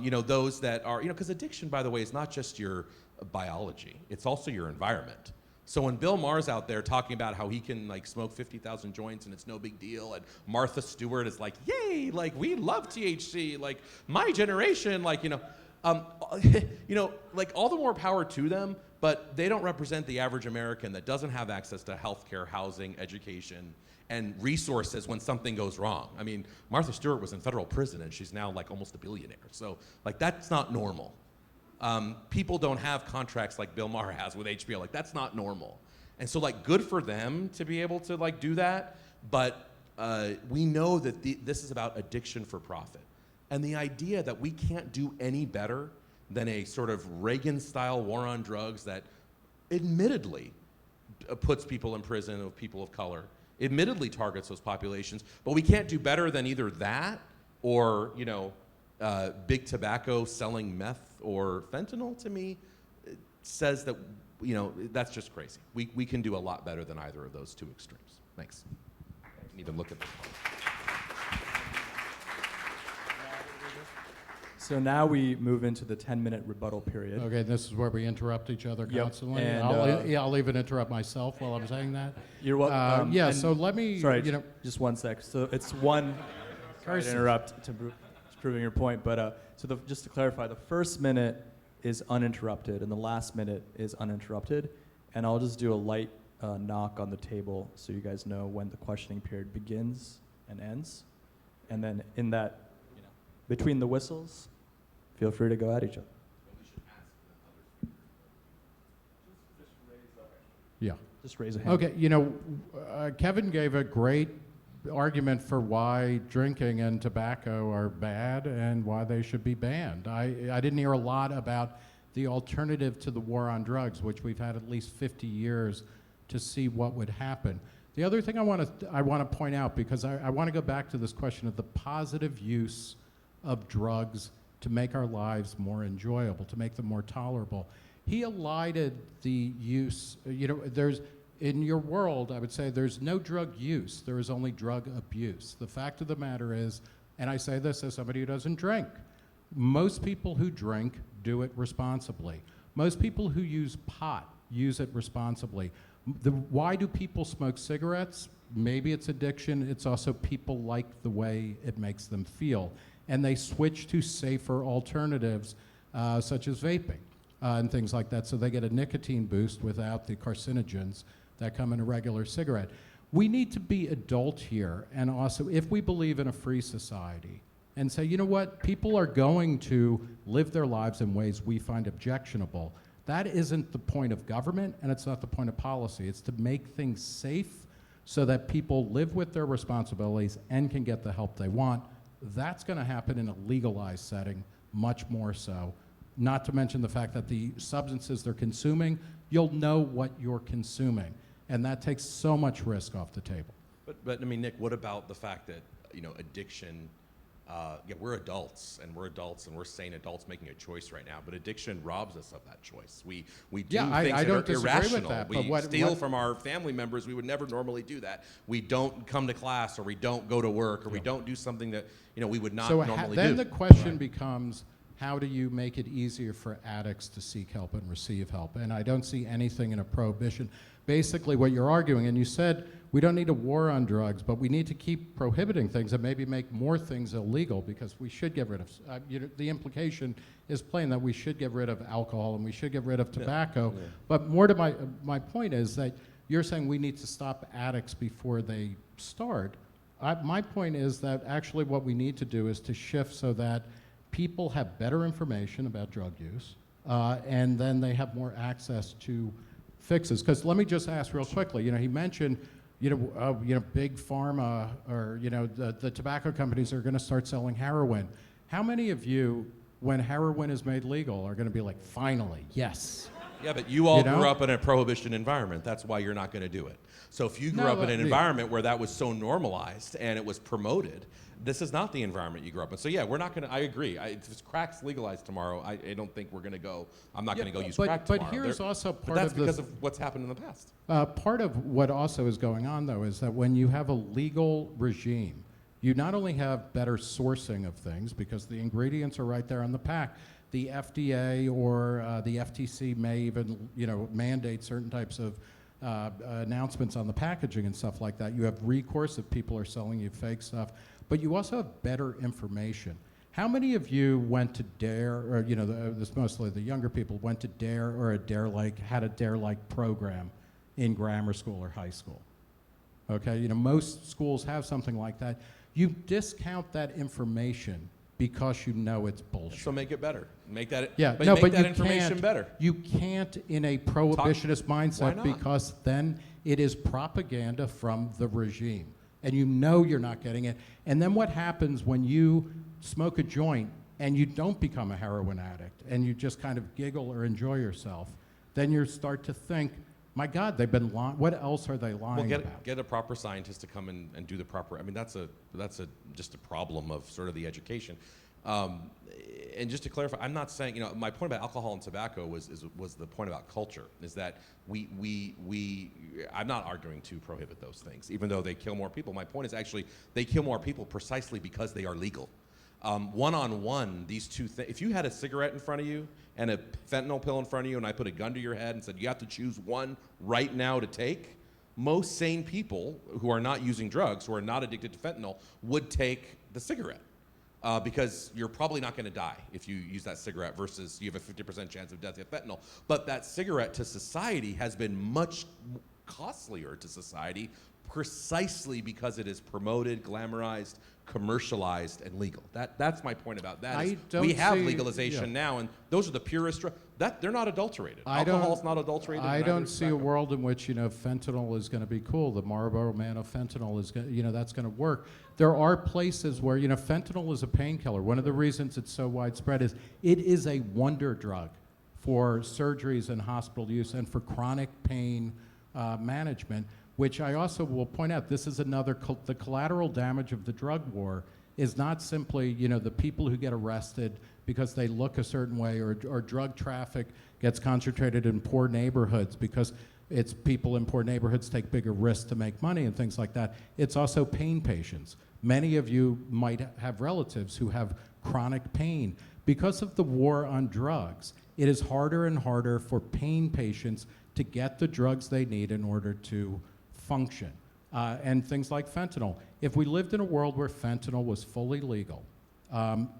you know, those that are, you know, because addiction, by the way, is not just your biology, it's also your environment. So when Bill Maher's out there talking about how he can like smoke 50,000 joints and it's no big deal, and Martha Stewart is like, yay, like we love THC, like my generation, like, you know, like all the more power to them, but they don't represent the average American that doesn't have access to healthcare, housing, education, and resources when something goes wrong. I mean, Martha Stewart was in federal prison and she's now like almost a billionaire. So like that's not normal. People don't have contracts like Bill Maher has with HBO. Like that's not normal. And so like good for them to be able to like do that, but we know that this is about addiction for profit. And the idea that we can't do any better than a sort of Reagan-style war on drugs that admittedly puts people in prison of people of color, admittedly targets those populations, but we can't do better than either that or, you know, big tobacco selling meth or fentanyl, to me, it says that, you know, that's just crazy. We can do a lot better than either of those two extremes. Thanks. I can even look at this. So now we move into the 10-minute rebuttal period. Okay, this is where we interrupt each other Yep, constantly. and, I'll even interrupt myself while I'm saying that. You're welcome. Yeah, and- so let me, Sorry, you know, just one sec. So it's one. Sorry to interrupt to proving your point, but just to clarify, the first minute is uninterrupted, and the last minute is uninterrupted. And I'll just do a light knock on the table so you guys know when the questioning period begins and ends. And then in that, between the whistles, feel free to go at each other. yeah. Just raise a hand. Okay, Kevin gave a great argument for why drinking and tobacco are bad and why they should be banned. I didn't hear a lot about the alternative to the war on drugs, which we've had at least 50 years to see what would happen. The other thing I want to point out, because I want to go back to this question of the positive use of drugs to make our lives more enjoyable, to make them more tolerable. He elided the use, there's, in your world, I would say there's no drug use, there is only drug abuse. The fact of the matter is, and I say this as somebody who doesn't drink, most people who drink do it responsibly. Most people who use pot use it responsibly. Why do people smoke cigarettes? Maybe it's addiction, it's also people like the way it makes them feel. And they switch to safer alternatives, such as vaping and things like that, so they get a nicotine boost without the carcinogens that come in a regular cigarette. We need to be adult here, and also, if we believe in a free society, and say, you know what, people are going to live their lives in ways we find objectionable. That isn't the point of government, and it's not the point of policy. It's to make things safe so that people live with their responsibilities and can get the help they want. That's going to happen in a legalized setting, much more so. Not to mention the fact that the substances they're consuming, you'll know what you're consuming. And that takes so much risk off the table. But I mean, Nick, what about the fact that, addiction, we're adults and we're sane adults making a choice right now, but addiction robs us of that choice. We do things I that don't are disagree irrational. with that, we but steal from our family members. We would never normally do that. We don't come to class, or we don't go to work, or we don't do something that, we would not normally then do. the question becomes, how do you make it easier for addicts to seek help and receive help? And I don't see anything in a prohibition. Basically what you're arguing, and you said we don't need a war on drugs, but we need to keep prohibiting things and maybe make more things illegal, because we should get rid of, the implication is plain that we should get rid of alcohol and we should get rid of tobacco. Yeah. But more to my point is that you're saying we need to stop addicts before they start. My point is that actually what we need to do is to shift so that people have better information about drug use, and then they have more access to fixes. Because let me just ask real quickly, he mentioned, big pharma, or, the tobacco companies are going to start selling heroin. How many of you, when heroin is made legal, are going to be like, finally, yes? Yeah, but you all grew up in a prohibition environment. That's why you're not going to do it. So if you grew up in an environment where that was so normalized and it was promoted, this is not the environment you grew up in. So yeah, we're not going to, I agree. If crack's legalized tomorrow, I don't think we're going to go, I'm not going to go use crack tomorrow. But here's also part but that's of because of what's happened in the past. Part of what also is going on, though, is that when you have a legal regime, you not only have better sourcing of things, because the ingredients are right there on the pack. The FDA or the FTC may even, mandate certain types of announcements on the packaging and stuff like that. You have recourse if people are selling you fake stuff, but you also have better information. How many of you went to DARE, or this mostly the younger people, went to DARE or had a DARE-like program in grammar school or high school? Okay, most schools have something like that. You discount that information because you know it's bullshit. So make it better. Make that, but that information better. You can't in a prohibitionist mindset, because then it is propaganda from the regime. And you're not getting it. And then what happens when you smoke a joint and you don't become a heroin addict and you just kind of giggle or enjoy yourself? Then you start to think, my God, they've been lying. What else are they lying about? Get a proper scientist to come and do the proper. I mean, that's just a problem of sort of the education. And just to clarify, I'm not saying, my point about alcohol and tobacco was the point about culture, is that I'm not arguing to prohibit those things, even though they kill more people. My point is actually they kill more people precisely because they are legal. One-on-one, these two things, if you had a cigarette in front of you and a fentanyl pill in front of you and I put a gun to your head and said you have to choose one right now to take, most sane people who are not using drugs, who are not addicted to fentanyl, would take the cigarette. Because you're probably not going to die if you use that cigarette versus you have a 50% chance of death with fentanyl. But that cigarette to society has been much costlier to society precisely because it is promoted, glamorized, commercialized, and legal. That's my point about that. We have legalization now, and those are the purest drugs. They're not adulterated. Alcohol's not adulterated. I don't see a world in which fentanyl is going to be cool. The Marlboro Man of fentanyl is that's going to work. There are places where fentanyl is a painkiller. One of the reasons it's so widespread is it is a wonder drug for surgeries and hospital use and for chronic pain management. Which I also will point out, this is another, the collateral damage of the drug war is not simply, the people who get arrested because they look a certain way or drug traffic gets concentrated in poor neighborhoods because it's people in poor neighborhoods take bigger risks to make money and things like that. It's also pain patients. Many of you might have relatives who have chronic pain. Because of the war on drugs, it is harder and harder for pain patients to get the drugs they need in order to function, and things like fentanyl. If we lived in a world where fentanyl was fully legal,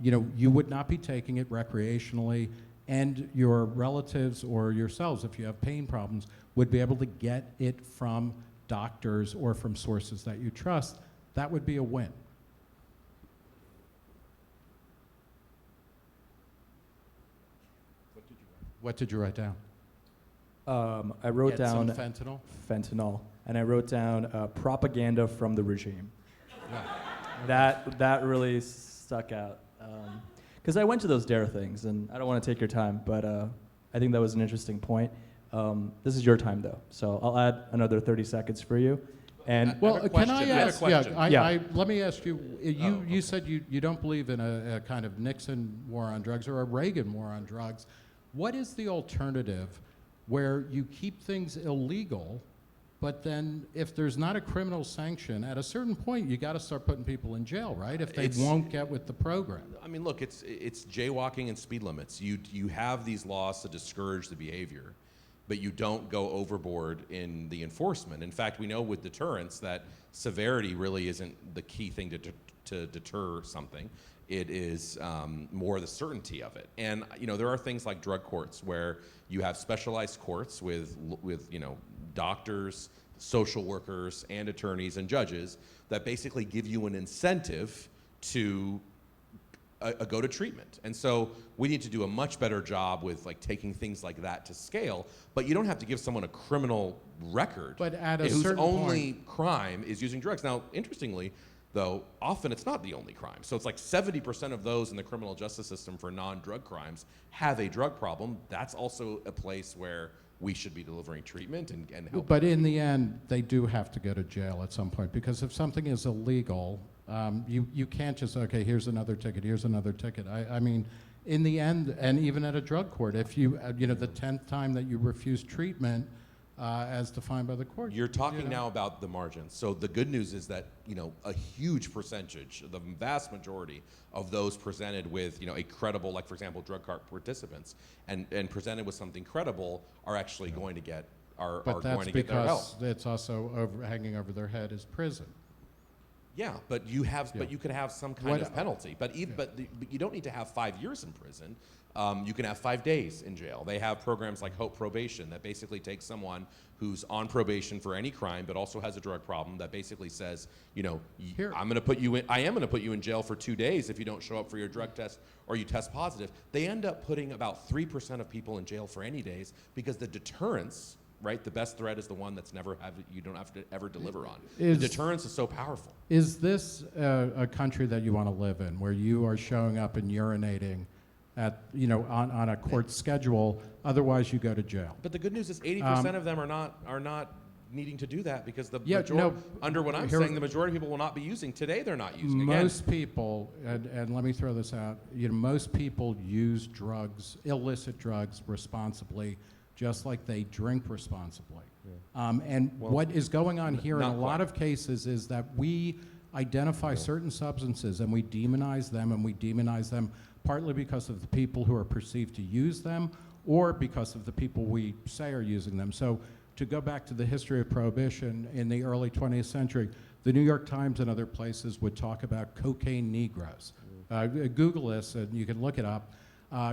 you would not be taking it recreationally, and your relatives or yourselves, if you have pain problems, would be able to get it from doctors or from sources that you trust. That would be a win. What did you write down? I wrote Get down some fentanyl. Fentanyl, and I wrote down propaganda from the regime. Yeah. That really stuck out because I went to those DARE things, and I don't want to take your time, but I think that was an interesting point. This is your time though, so I'll add another 30 seconds for you. And Well, can I ask? question. Let me ask you. You said you don't believe in a kind of Nixon war on drugs or a Reagan war on drugs. What is the alternative, where you keep things illegal, but then if there's not a criminal sanction, at a certain point you got to start putting people in jail, right? If they won't get with the program. I mean, look, it's jaywalking and speed limits. You have these laws to discourage the behavior, but you don't go overboard in the enforcement. In fact, we know with deterrence that severity really isn't the key thing to deter something. It is more the certainty of it. And there are things like drug courts where you have specialized courts with doctors, social workers, and attorneys and judges that basically give you an incentive to go to treatment. And so we need to do a much better job with taking things like that to scale. But you don't have to give someone a criminal record But at a whose certain only crime is using drugs. Now, interestingly, though, often it's not the only crime. So it's 70% of those in the criminal justice system for non-drug crimes have a drug problem. That's also a place where we should be delivering treatment and help. But in the end, they do have to go to jail at some point, because if something is illegal, you can't just, okay, here's another ticket, here's another ticket. I mean, in the end, and even at a drug court, if you, the 10th time that you refuse treatment, as defined by the court. You're talking now about the margins. So the good news is that a huge percentage, the vast majority of those presented with a credible, like for example, drug cart participants, and presented with something credible, are actually going to get are going to get their help. But that's because it's also hanging over their head is prison. Yeah, but you could have some kind of penalty. But you don't need to have 5 years in prison. You can have 5 days in jail. They have programs like Hope Probation that basically takes someone who's on probation for any crime but also has a drug problem, that basically says, I am going to put you in jail for 2 days if you don't show up for your drug test or you test positive. They end up putting about 3% of people in jail for any days because the deterrence, right? The best threat is the one that's you don't have to ever deliver on. The deterrence is so powerful. Is this a country that you want to live in, where you are showing up and urinating at on a court schedule? Otherwise, you go to jail. But the good news is 80% of them are not needing to do that because under what I'm saying, the majority of people will not be using. Today, they're not using. Most people, and let me throw this out. Most people use drugs, illicit drugs, responsibly, just like they drink responsibly. What is going on here in a lot of cases is that we identify certain substances and we demonize them, and we demonize them partly because of the people who are perceived to use them or because of the people we say are using them. So to go back to the history of prohibition in the early 20th century, the New York Times and other places would talk about cocaine Negroes. Google this and you can look it up.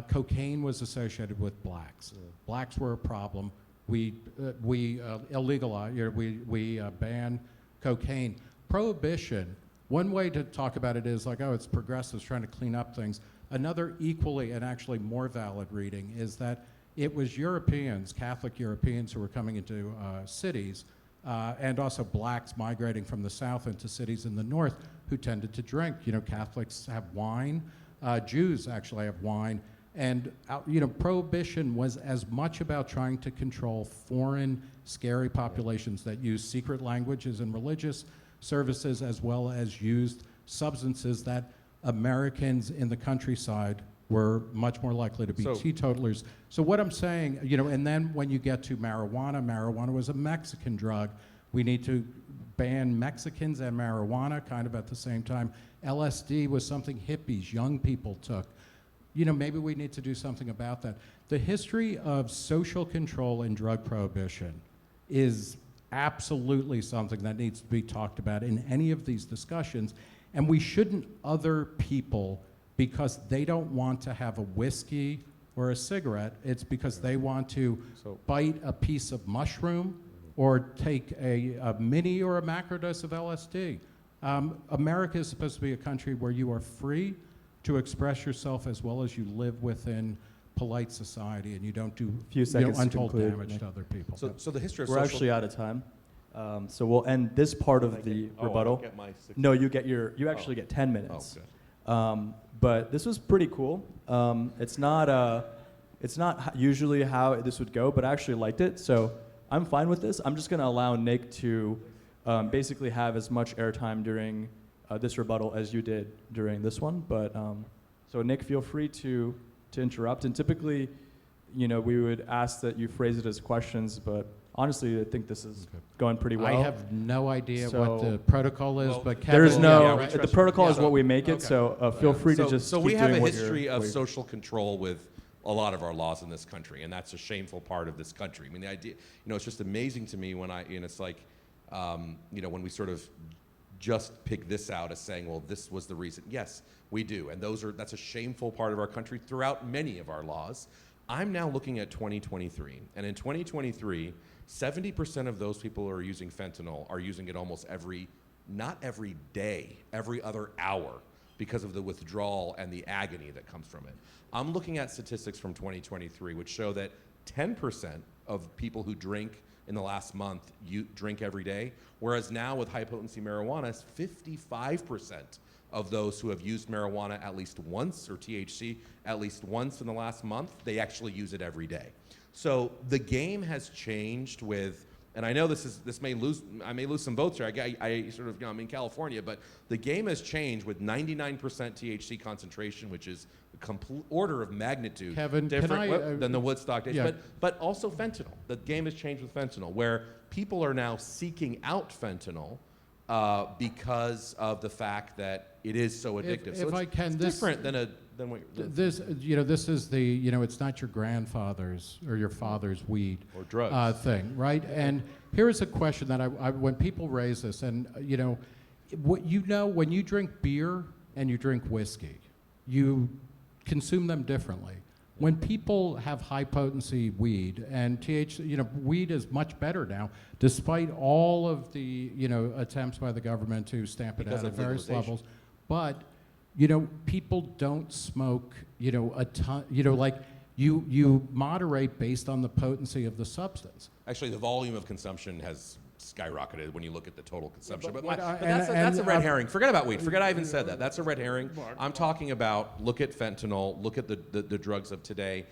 Cocaine was associated with blacks. Blacks were a problem. We illegalized, we banned cocaine. Prohibition, one way to talk about it is like, oh, it's progressives trying to clean up things. Another equally and actually more valid reading is that it was Europeans, Catholic Europeans, who were coming into cities, and also blacks migrating from the south into cities in the north who tended to drink. You know, Catholics have wine, Jews actually have wine, and you know, prohibition was as much about trying to control foreign, scary populations that use secret languages and religious services, as well as used substances that Americans in the countryside were much more likely to be teetotalers. So what I'm saying, you know, and then when you get to marijuana, marijuana was a Mexican drug. We need to ban Mexicans and marijuana kind of at the same time. LSD was something hippies, young people took. You know, maybe we need to do something about that. The history of social control and drug prohibition is absolutely something that needs to be talked about in any of these discussions. And we shouldn't other people because they don't want to have a whiskey or a cigarette. It's because they want to bite a piece of mushroom or take a mini or a macrodose of LSD. America is supposed to be a country where you are free to express yourself as well as you live within polite society and you don't do untold damage to other people. So the history of We're social... actually out of time. So we'll end this part of the rebuttal. I don't get my 6 No, you actually get 10 minutes. Oh, good. But this was pretty cool. It's not usually how this would go, but I actually liked it. So I'm fine with this. I'm just going to allow Nick to basically have as much airtime during this rebuttal as you did during this one. But so Nick, feel free to interrupt. And typically, you know, we would ask that you phrase it as questions, but honestly, I think this is going pretty well. I have no idea So- what the protocol is, but Kevin, There's no, right? the protocol is what we make it, Okay. so feel free to just So keep we have a doing what history you're- of what you're- social control with a lot of our laws in this country, and that's a shameful part of this country. I mean, the idea, you know, it's just amazing to me when it's like, you know, when we sort of just pick this out as saying, well, this was the reason. Yes, we do, and that's a shameful part of our country throughout many of our laws. I'm now looking at 2023, and in 2023, 70% of those people who are using fentanyl are using it almost not every day, every other hour, because of the withdrawal and the agony that comes from it. I'm looking at statistics from 2023 which show that 10% of people who drink in the last month drink every day, whereas now with high potency marijuana, 55% of those who have used marijuana at least once, or THC at least once in the last month, they actually use it every day. So the game has changed with, and I know I may lose some votes here. I sort of, you know, I'm in California, but the game has changed with 99% THC concentration, which is a complete order of magnitude Kevin, different than the Woodstock days. yeah. But also fentanyl. The game has changed with fentanyl, where people are now seeking out fentanyl because of the fact that it is so addictive. So it's different than what you're This, you know, this is the, you know, it's not your grandfather's or your father's weed or drugs thing, right? And here's a question that when people raise this, and you know, when you drink beer and you drink whiskey, you consume them differently. When people have high potency weed, and THC, you know, weed is much better now, despite all of the, you know, attempts by the government to stamp it Because out of at various legalization. levels. But, you know, people don't smoke, you know, a ton, you know, like you moderate based on the potency of the substance. Actually, the volume of consumption has skyrocketed when you look at the total consumption. but But what that's a red herring. Forget about weed. Forget I even said that. That's a red herring. I'm talking about, look at fentanyl, look at the drugs of today.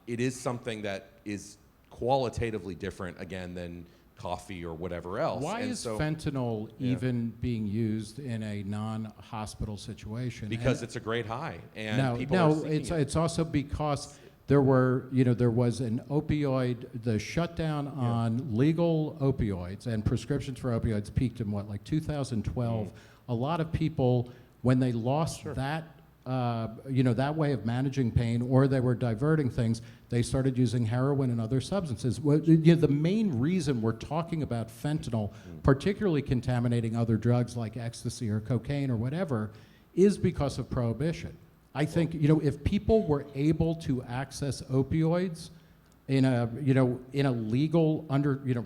It is something that is qualitatively different, again, than coffee or whatever else. Why is fentanyl even being used in a non-hospital situation? Because it's a great high, and people are seeking it. It's also because there was an opioid, the shutdown on legal opioids and prescriptions for opioids peaked in what, like 2012. A lot of people, when they lost that, that way of managing pain, or they were diverting things, they started using heroin and other substances. Well, the main reason we're talking about fentanyl, particularly contaminating other drugs like ecstasy or cocaine or whatever, is because of prohibition. I think, if people were able to access opioids in a legal,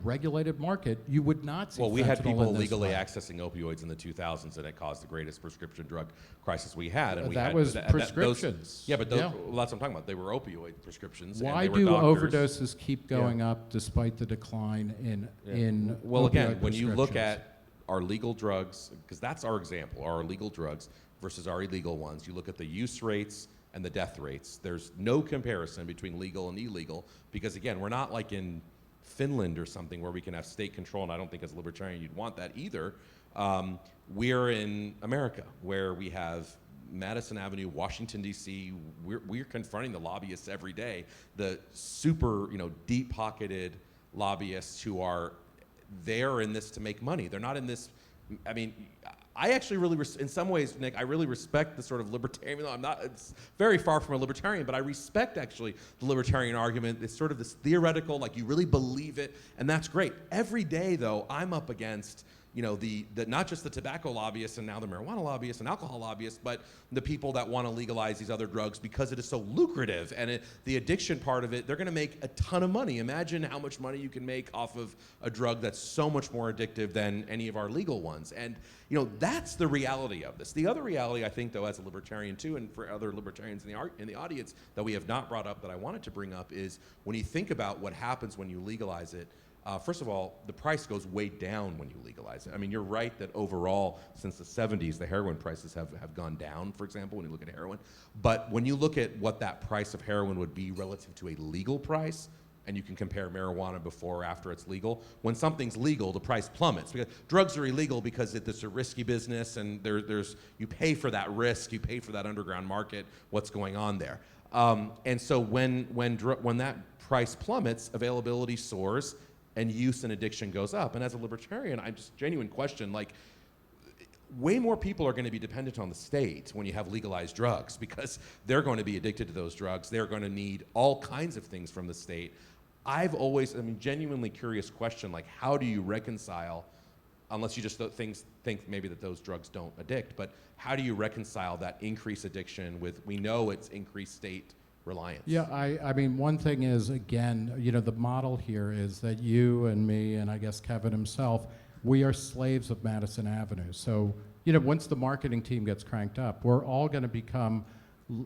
regulated market, you would not see. Well, we had fentanyl people in this illegally way. accessing opioids in the 2000s, and it caused the greatest prescription drug crisis we had. And we That had was those, prescriptions. yeah, but those, Yeah. well, that's what I'm talking about. They were opioid prescriptions. Why and they do were doctors. overdoses keep going up despite the decline in Well, again, opioid when you look prescriptions? at our legal drugs, because that's our example, our legal drugs versus our illegal ones, you look at the use rates and the death rates. There's no comparison between legal and illegal because, again, we're not like in Finland or something where we can have state control, and I don't think as a libertarian you'd want that either. We're in America where we have Madison Avenue, Washington, D.C. We're confronting the lobbyists every day, the super, deep-pocketed lobbyists who are there in this to make money. They're not in this, I mean, I actually really, in some ways, Nick, I really respect the sort of libertarian, even though I'm not, it's very far from a libertarian, but I respect actually the libertarian argument. It's sort of this theoretical, like you really believe it, and that's great. Every day, though, I'm up against, the not just the tobacco lobbyists and now the marijuana lobbyists and alcohol lobbyists, but the people that want to legalize these other drugs because it is so lucrative. And the addiction part of it, they're going to make a ton of money. Imagine how much money you can make off of a drug that's so much more addictive than any of our legal ones. And, that's the reality of this. The other reality, I think, though, as a libertarian, too, and for other libertarians in the audience that we have not brought up that I wanted to bring up is when you think about what happens when you legalize it, first of all, the price goes way down when you legalize it. I mean, you're right that overall, since the 70s, the heroin prices have gone down, for example, when you look at heroin. But when you look at what that price of heroin would be relative to a legal price, and you can compare marijuana before or after it's legal, when something's legal, the price plummets. Because drugs are illegal because it's a risky business, and you pay for that risk, you pay for that underground market, what's going on there. And so when that price plummets, availability soars, and use and addiction goes up. And as a libertarian, I'm just genuine question, like, way more people are going to be dependent on the state when you have legalized drugs because they're going to be addicted to those drugs. They're going to need all kinds of things from the state. I've always, genuinely curious question, like, how do you reconcile, unless you just think maybe that those drugs don't addict, but how do you reconcile that increased addiction with, we know it's increased state reliance? Yeah, I mean, one thing is, again, the model here is that you and me, and I guess Kevin himself, we are slaves of Madison Avenue. So, once the marketing team gets cranked up, we're all going to become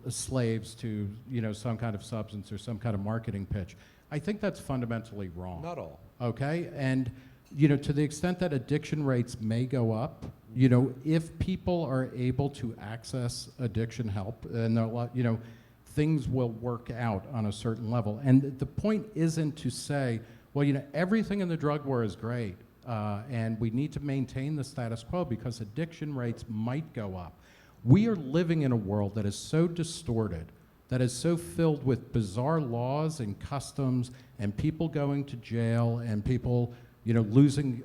slaves to, some kind of substance or some kind of marketing pitch. I think that's fundamentally wrong. Not all. Okay? And, to the extent that addiction rates may go up, if people are able to access addiction help, and things will work out on a certain level. And the point isn't to say, well, everything in the drug war is great, and we need to maintain the status quo because addiction rates might go up. We are living in a world that is so distorted, that is so filled with bizarre laws and customs and people going to jail and people, losing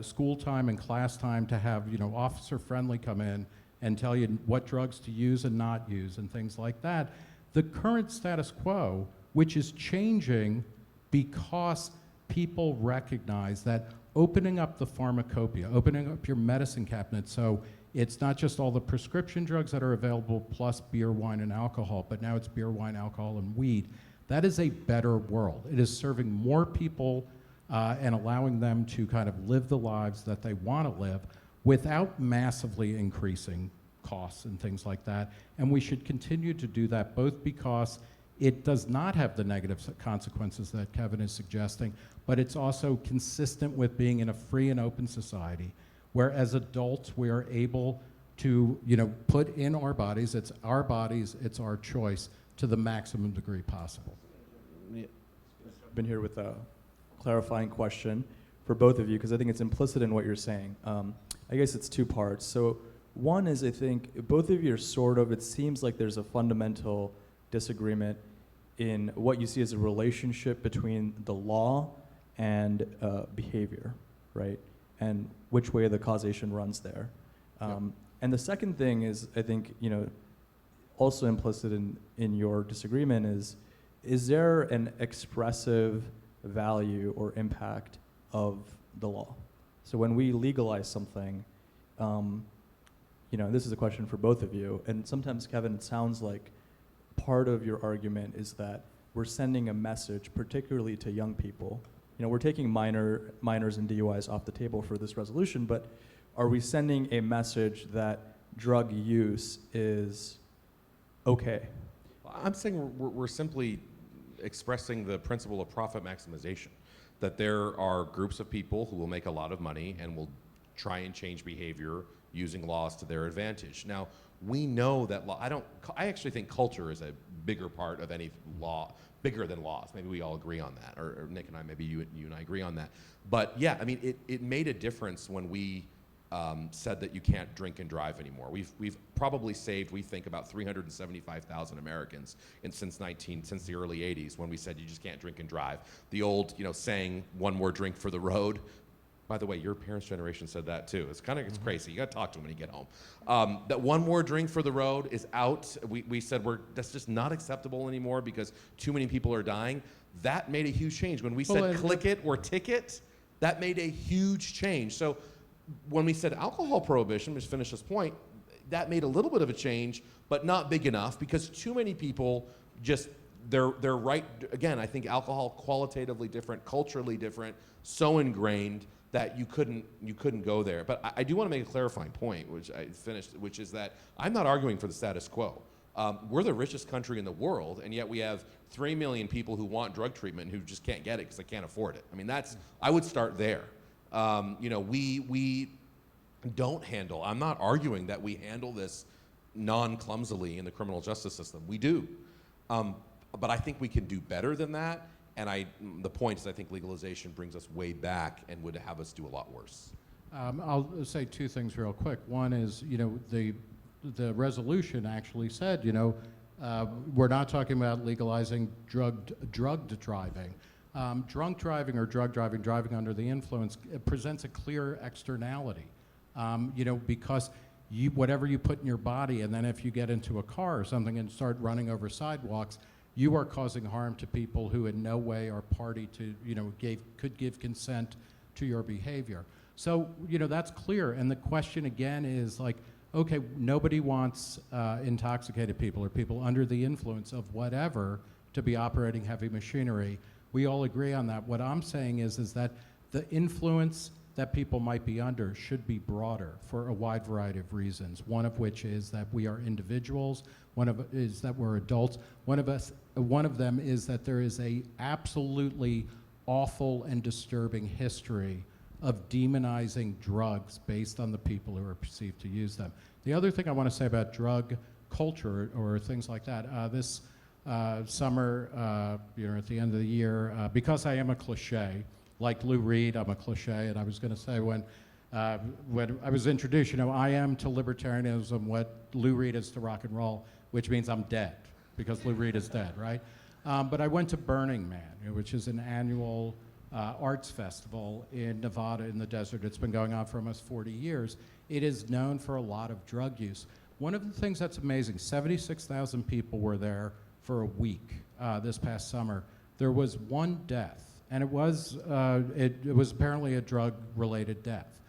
school time and class time to have, Officer Friendly come in and tell you what drugs to use and not use and things like that. The current status quo, which is changing because people recognize that opening up the pharmacopoeia, opening up your medicine cabinet, so it's not just all the prescription drugs that are available plus beer, wine, and alcohol, but now it's beer, wine, alcohol, and weed. That is a better world. It is serving more people and allowing them to kind of live the lives that they want to live without massively increasing costs and things like that. And we should continue to do that both because it does not have the negative consequences that Kevin is suggesting, but it's also consistent with being in a free and open society where as adults we are able to, put in our bodies, it's our choice to the maximum degree possible. Yeah. I've been here with a clarifying question for both of you because I think it's implicit in what you're saying. I guess it's two parts. So one is, I think both of you are it seems like there's a fundamental disagreement in what you see as a relationship between the law and behavior, right? And which way the causation runs there. And the second thing is, I think, also implicit in your disagreement is there an expressive value or impact of the law? So when we legalize something, this is a question for both of you, and sometimes, Kevin, it sounds like part of your argument is that we're sending a message, particularly to young people. We're taking minors and DUIs off the table for this resolution, but are we sending a message that drug use is okay? I'm saying we're simply expressing the principle of profit maximization, that there are groups of people who will make a lot of money and will try and change behavior using laws to their advantage. Now, we know that I actually think culture is a bigger part of any law, bigger than laws. Maybe we all agree on that, or Nick and I, maybe you and I agree on that. But yeah, I mean, it made a difference when we said that you can't drink and drive anymore. We've probably saved, we think, about 375,000 Americans since the early 80s, when we said you just can't drink and drive. The old, saying, one more drink for the road. By the way, your parents' generation said that too. It's crazy. You got to talk to them when you get home. That one more drink for the road is out. We said that's just not acceptable anymore because too many people are dying. That made a huge change. When we said click it or ticket, that made a huge change. So when we said alcohol prohibition, just finish this point, that made a little bit of a change, but not big enough because too many people they're right. Again, I think alcohol qualitatively different, culturally different, so ingrained that you couldn't go there. But I do want to make a clarifying point, which I finished, which is that I'm not arguing for the status quo. We're the richest country in the world, and yet we have 3 million people who want drug treatment who just can't get it because they can't afford it. I mean, I would start there. We don't handle, I'm not arguing that we handle this non-clumsily in the criminal justice system. We do. But I think we can do better than that. And the point is I think legalization brings us way back and would have us do a lot worse. I'll say two things real quick. One is, the resolution actually said, we're not talking about legalizing drugged driving. Drunk driving or drug driving, driving under the influence, it presents a clear externality. Because whatever you put in your body, and then if you get into a car or something and start running over sidewalks, you are causing harm to people who in no way are party to, could give consent to your behavior. So, that's clear. And the question again is like, okay, nobody wants intoxicated people or people under the influence of whatever to be operating heavy machinery. We all agree on that. What I'm saying is that the influence that people might be under should be broader for a wide variety of reasons. One of which is that we are individuals. One of is that we're adults. One of them is that there is a absolutely awful and disturbing history of demonizing drugs based on the people who are perceived to use them. The other thing I want to say about drug culture or things like that, this summer, at the end of the year, because I am a cliche, like Lou Reed, I'm a cliche, and I was going to say when I was introduced, I am to libertarianism what Lou Reed is to rock and roll, which means I'm dead, because Lou Reed is dead, right? But I went to Burning Man, which is an annual arts festival in Nevada in the desert. It's been going on for almost 40 years. It is known for a lot of drug use. One of the things that's amazing, 76,000 people were there for a week this past summer. There was one death, and it was apparently a drug-related death.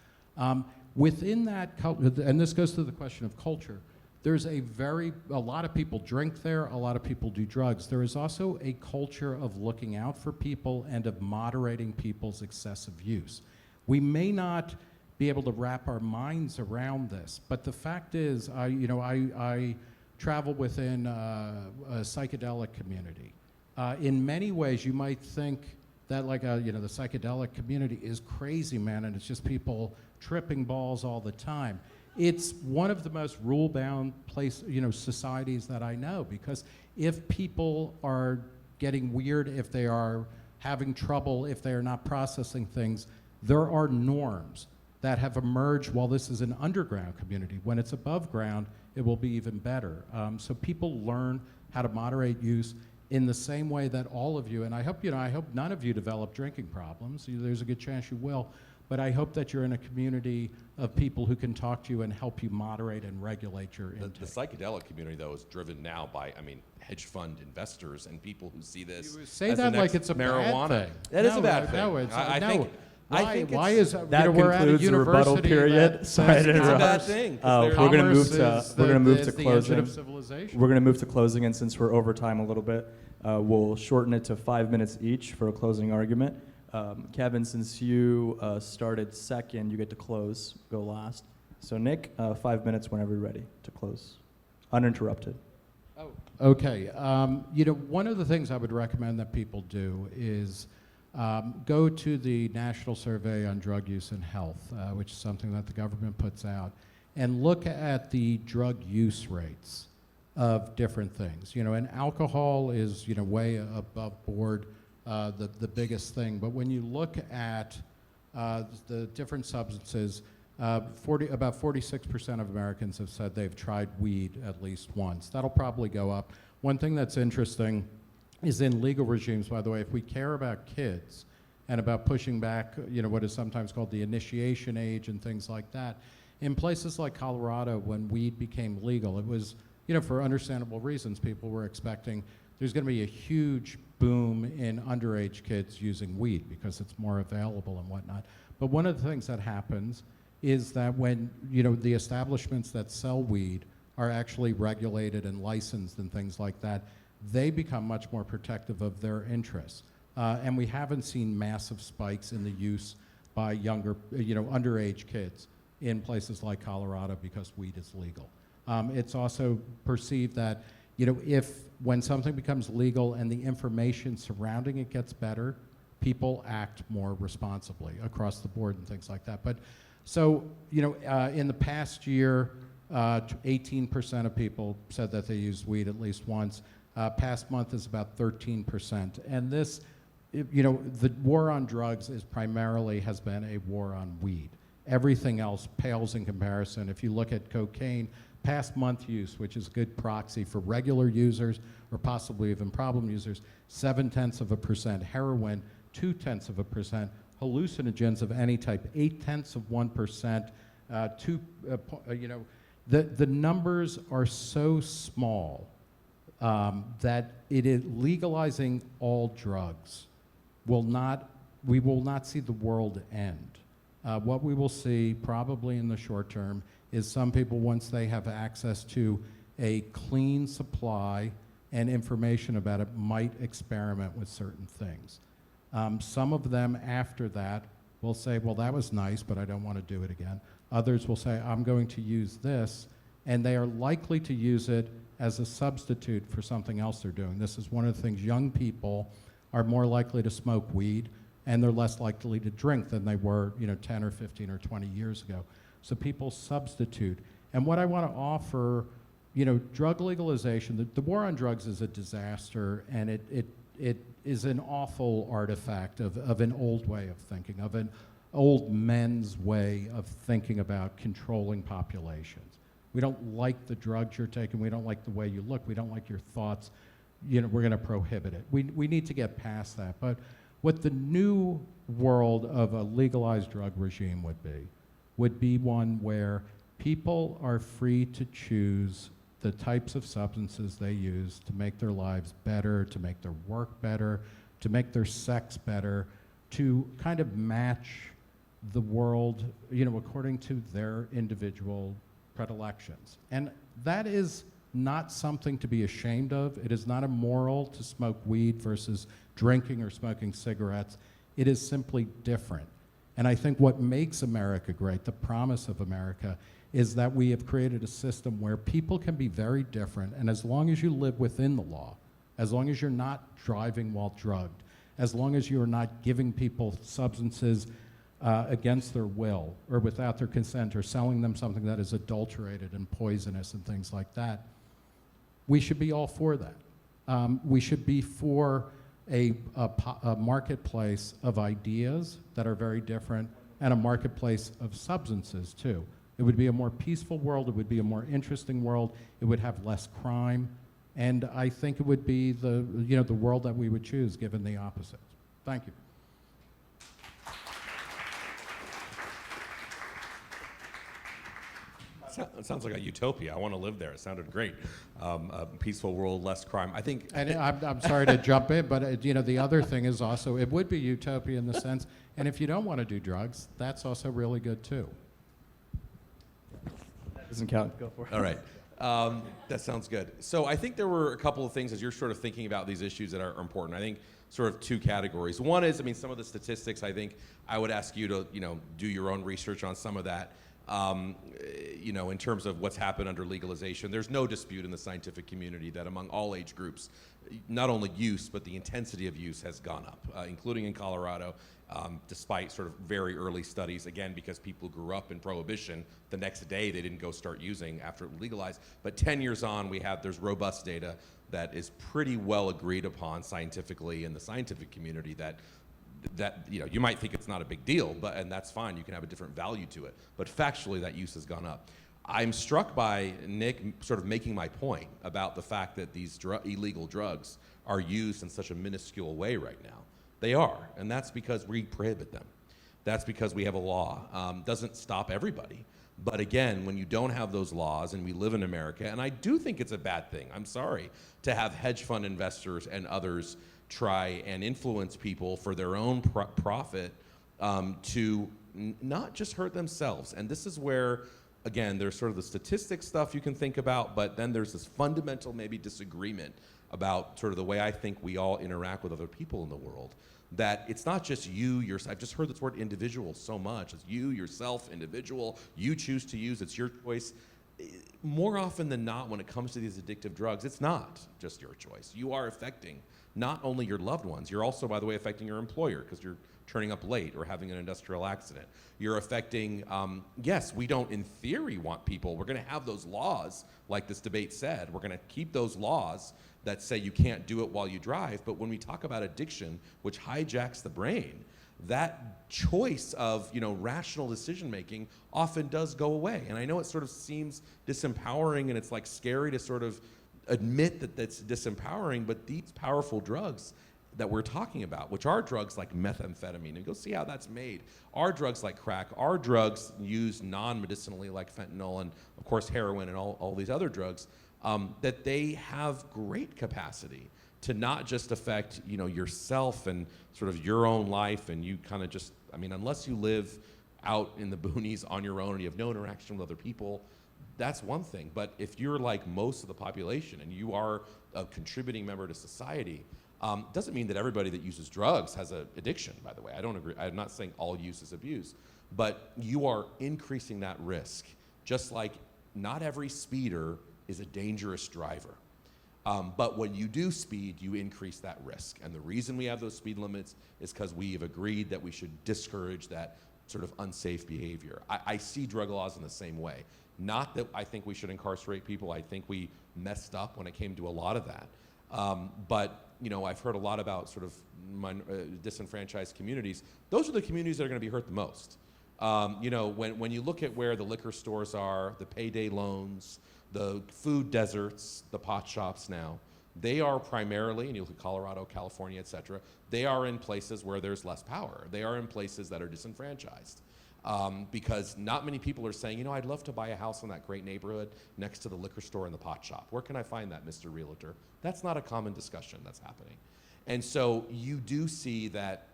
Within that, and this goes to the question of culture, there's a lot of people drink there, a lot of people do drugs. There is also a culture of looking out for people and of moderating people's excessive use. We may not be able to wrap our minds around this, but the fact is, I travel within a psychedelic community. In many ways, you might think that the psychedelic community is crazy, man, and it's just people tripping balls all the time. It's one of the most rule-bound societies that I know, because if people are getting weird, if they are having trouble, if they are not processing things, there are norms that have emerged while this is an underground community. When it's above ground, it will be even better. So people learn how to moderate use. in the same way that all of you, and I hope none of you develop drinking problems. There's a good chance you will, but I hope that you're in a community of people who can talk to you and help you moderate and regulate your intake. The psychedelic community, though, is driven now by, hedge fund investors and people who see this. You say as that the like next it's a marijuana. bad thing. That is No, a bad thing. No, it's I no. think. Why is That we're at a concludes the rebuttal university period. that Sorry to says It's a interrupt. bad thing. 'cause they're- We're gonna move commerce to we're gonna move is to the engine of closing. civilization. We're gonna move to closing, and since we're over time a little bit, we'll shorten it to 5 minutes each for a closing argument. Kevin, since you started second, you get to close, go last. So Nick, 5 minutes whenever you're ready to close, uninterrupted. Oh, okay. One of the things I would recommend that people do is go to the National Survey on Drug Use and Health, which is something that the government puts out, and look at the drug use rates of different things. And alcohol is, way above board, the biggest thing. But when you look at the different substances, about 46% of Americans have said they've tried weed at least once. That'll probably go up. One thing that's interesting is in legal regimes, by the way, if we care about kids and about pushing back, what is sometimes called the initiation age and things like that, in places like Colorado, when weed became legal, it was, for understandable reasons, people were expecting there's going to be a huge boom in underage kids using weed because it's more available and whatnot. But one of the things that happens is that when, the establishments that sell weed are actually regulated and licensed and things like that, they become much more protective of their interests. And we haven't seen massive spikes in the use by younger, underage kids in places like Colorado because weed is legal. It's also perceived that, when something becomes legal and the information surrounding it gets better, people act more responsibly across the board and things like that. But so, in the past year, 18% of people said that they used weed at least once. Past month is about 13%. And this, the war on drugs has been a war on weed. Everything else pales in comparison. If you look at cocaine, past month use, which is a good proxy for regular users or possibly even problem users, 0.7%. Heroin, 0.2%. Hallucinogens of any type, 0.8%. The numbers are so small that it is legalizing all drugs we will not see the world end. What we will see probably in the short term is some people, once they have access to a clean supply and information about it, might experiment with certain things. Some of them after that will say, well, that was nice, but I don't want to do it again. Others will say, I'm going to use this, and they are likely to use it as a substitute for something else they're doing. This is one of the things. Young people are more likely to smoke weed, and they're less likely to drink than they were 10 or 15 or 20 years ago. So people substitute. And what I want to offer, drug legalization, the war on drugs is a disaster, and it is an awful artifact of an old way of thinking, of an old men's way of thinking about controlling populations. We don't like the drugs you're taking. We don't like the way you look. We don't like your thoughts. We're going to prohibit it. We need to get past that. But what the new world of a legalized drug regime would be one where people are free to choose the types of substances they use to make their lives better, to make their work better, to make their sex better, to kind of match the world, according to their individual predilections. And that is not something to be ashamed of. It is not immoral to smoke weed versus drinking or smoking cigarettes. It is simply different. And I think what makes America great, the promise of America, is that we have created a system where people can be very different, and as long as you live within the law, as long as you're not driving while drugged, as long as you're not giving people substances against their will or without their consent or selling them something that is adulterated and poisonous and things like that, we should be all for that. We should be for a marketplace of ideas that are very different and a marketplace of substances too. It would be a more peaceful world. It would be a more interesting world. It would have less crime. And I think it would be the world that we would choose given the opposite. Thank you. It sounds like a utopia. I want to live there. It sounded great. A peaceful world, less crime. I think. And I'm sorry to jump in, but the other thing is also it would be utopia in the sense, and if you don't want to do drugs, that's also really good too. Doesn't count. Go for it. All right. That sounds good. So I think there were a couple of things as you're sort of thinking about these issues that are important. I think sort of two categories. One is, some of the statistics, I think I would ask you to, do your own research on some of that. In terms of what's happened under legalization, there's no dispute in the scientific community that among all age groups, not only use, but the intensity of use has gone up, including in Colorado, despite sort of very early studies, again, because people grew up in prohibition, the next day they didn't go start using after it was legalized. But 10 years on, there's robust data that is pretty well agreed upon scientifically in the scientific community that you might think it's not a big deal, and that's fine. You can have a different value to it. But factually, that use has gone up. I'm struck by Nick sort of making my point about the fact that these illegal drugs are used in such a minuscule way right now. They are, and that's because we prohibit them. That's because we have a law. Doesn't stop everybody. But again, when you don't have those laws, and we live in America, and I do think it's a bad thing, I'm sorry, to have hedge fund investors and others try and influence people for their own profit to not just hurt themselves. And this is where, again, there's sort of the statistics stuff you can think about, but then there's this fundamental maybe disagreement about sort of the way I think we all interact with other people in the world. That it's not just you, I've just heard this word individual so much. It's you, yourself, individual, you choose to use, it's your choice. More often than not, when it comes to these addictive drugs, it's not just your choice. You are affecting not only your loved ones, you're also, by the way, affecting your employer because you're turning up late or having an industrial accident. You're affecting, yes, we don't in theory want people, we're gonna have those laws, like this debate said, we're gonna keep those laws that say you can't do it while you drive, but when we talk about addiction, which hijacks the brain, that choice of rational decision making often does go away. And I know it sort of seems disempowering and it's like scary to sort of admit that that's disempowering, but these powerful drugs that we're talking about, which are drugs like methamphetamine, and go see how that's made, are drugs like crack, are drugs used non-medicinally like fentanyl and of course heroin and all these other drugs, that they have great capacity to not just affect yourself and sort of your own life, and you kind of just, unless you live out in the boonies on your own and you have no interaction with other people, that's one thing. But if you're like most of the population and you are a contributing member to society, doesn't mean that everybody that uses drugs has an addiction, by the way. I don't agree. I'm not saying all use is abuse, but you are increasing that risk. Just like not every speeder is a dangerous driver. But when you do speed, you increase that risk. And the reason we have those speed limits is because we have agreed that we should discourage that sort of unsafe behavior. I see drug laws in the same way. Not that I think we should incarcerate people. I think we messed up when it came to a lot of that. But I've heard a lot about sort of disenfranchised communities. Those are the communities that are going to be hurt the most. When you look at where the liquor stores are, the payday loans, the food deserts, the pot shops now, they are primarily, and you look at Colorado, California, et cetera, they are in places where there's less power. They are in places that are disenfranchised. Because not many people are saying, I'd love to buy a house in that great neighborhood next to the liquor store and the pot shop. Where can I find that, Mr. Realtor? That's not a common discussion that's happening. And so you do see that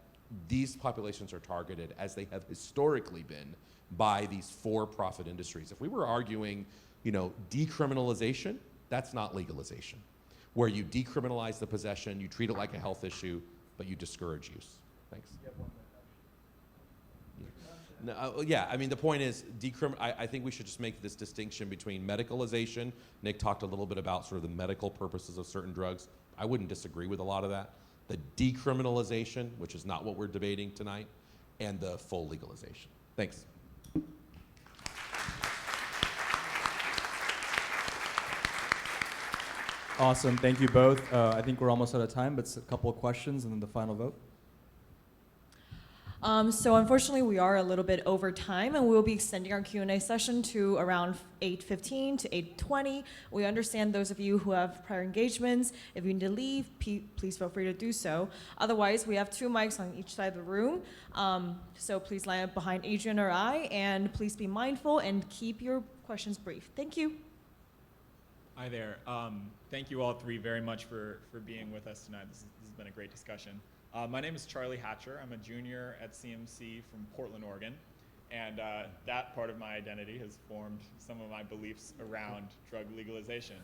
these populations are targeted, as they have historically been, by these for-profit industries. If we were arguing, decriminalization, that's not legalization. Where you decriminalize the possession, you treat it like a health issue, but you discourage use. Thanks. No, the point is, I think we should just make this distinction between medicalization. Nick talked a little bit about sort of the medical purposes of certain drugs. I wouldn't disagree with a lot of that. The decriminalization, which is not what we're debating tonight, and the full legalization. Thanks. Awesome. Thank you both. I think we're almost out of time, but a couple of questions and then the final vote. So unfortunately, we are a little bit over time, and we will be extending our Q&A session to around 8:15 to 8:20. We understand those of you who have prior engagements. If you need to leave, please feel free to do so. Otherwise, we have 2 mics on each side of the room. So please line up behind Adrian or I, and please be mindful and keep your questions brief. Thank you. Hi there. Thank you all three very much for being with us tonight. This has been a great discussion. My name is Charlie Hatcher. I'm a junior at CMC from Portland, Oregon. And that part of my identity has formed some of my beliefs around drug legalization.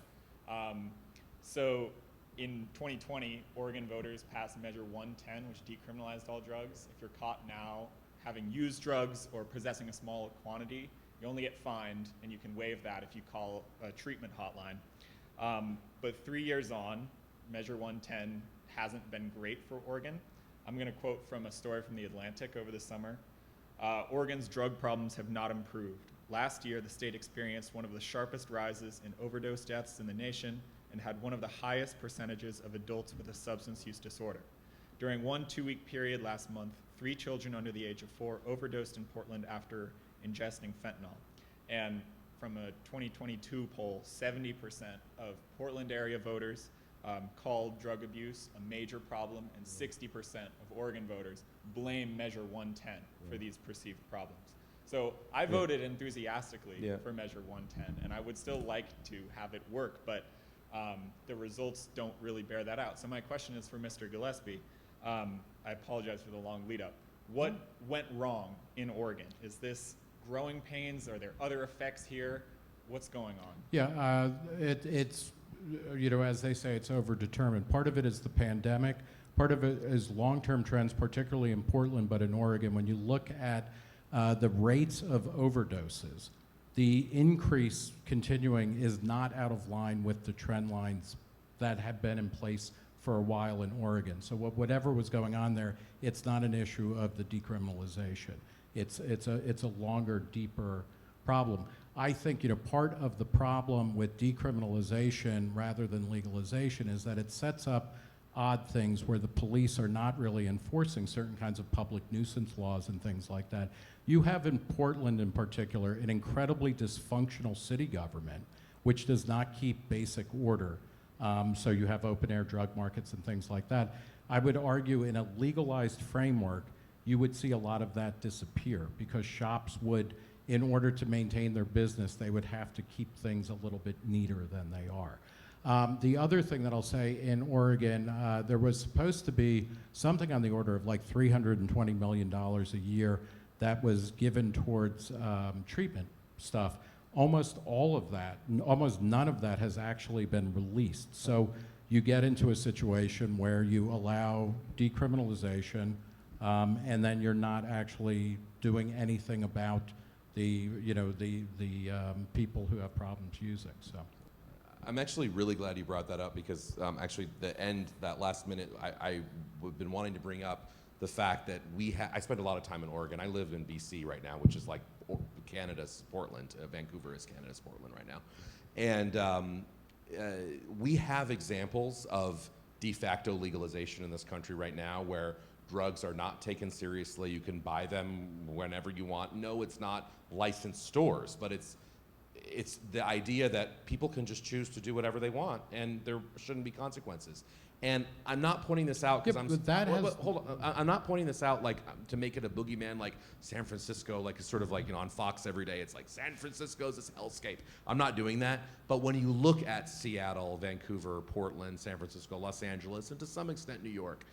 So in 2020, Oregon voters passed Measure 110, which decriminalized all drugs. If you're caught now having used drugs or possessing a small quantity, you only get fined, and you can waive that if you call a treatment hotline. But 3 years on, Measure 110 hasn't been great for Oregon. I'm going to quote from a story from The Atlantic over the summer. Oregon's drug problems have not improved. Last year, the state experienced one of the sharpest rises in overdose deaths in the nation and had one of the highest percentages of adults with a substance use disorder. During one 2-week period last month, 3 children under the age of 4 overdosed in Portland after ingesting fentanyl. And from a 2022 poll, 70% of Portland area voters called drug abuse a major problem, and 60% of Oregon voters blame Measure 110 for these perceived problems. So I voted enthusiastically for Measure 110, and I would still like to have it work, but the results don't really bear that out. So my question is for Mr. Gillespie. I apologize for the long lead up. What went wrong in Oregon? Is this growing pains? Are there other effects here? What's going on? Yeah, it's, you know, as they say, it's overdetermined. Part of it is the pandemic. Part of it is long-term trends, particularly in Portland, but in Oregon. When you look at the rates of overdoses, the increase continuing is not out of line with the trend lines that have been in place for a while in Oregon. So whatever was going on there, it's not an issue of the decriminalization. It's a longer, deeper problem. I think, you know, part of the problem with decriminalization rather than legalization is that it sets up odd things where the police are not really enforcing certain kinds of public nuisance laws and things like that. You have in Portland in particular an incredibly dysfunctional city government which does not keep basic order. So you have open air drug markets and things like that. I would argue in a legalized framework, you would see a lot of that disappear because shops would, in order to maintain their business, they would have to keep things a little bit neater than they are. The other thing that I'll say in Oregon, there was supposed to be something on the order of like $320 million a year that was given towards treatment stuff. Almost all of that, almost none of that has actually been released. So you get into a situation where you allow decriminalization and then you're not actually doing anything about the, you know, the people who have problems using. So I'm actually really glad you brought that up because actually that last minute, I've been wanting to bring up the fact that I spend a lot of time in Oregon. I live in BC right now, which is like Canada's Portland. Vancouver is Canada's Portland right now. And we have examples of de facto legalization in this country right now where drugs are not taken seriously. You can buy them whenever you want. No, it's not licensed stores, but it's the idea that people can just choose to do whatever they want and there shouldn't be consequences. And I'm not pointing this out because I'm not pointing this out like to make it a boogeyman like San Francisco, like it's sort of like, you know, on Fox every day. It's like San Francisco's this hellscape. I'm not doing that. But when you look at Seattle, Vancouver, Portland, San Francisco, Los Angeles, and to some extent New York,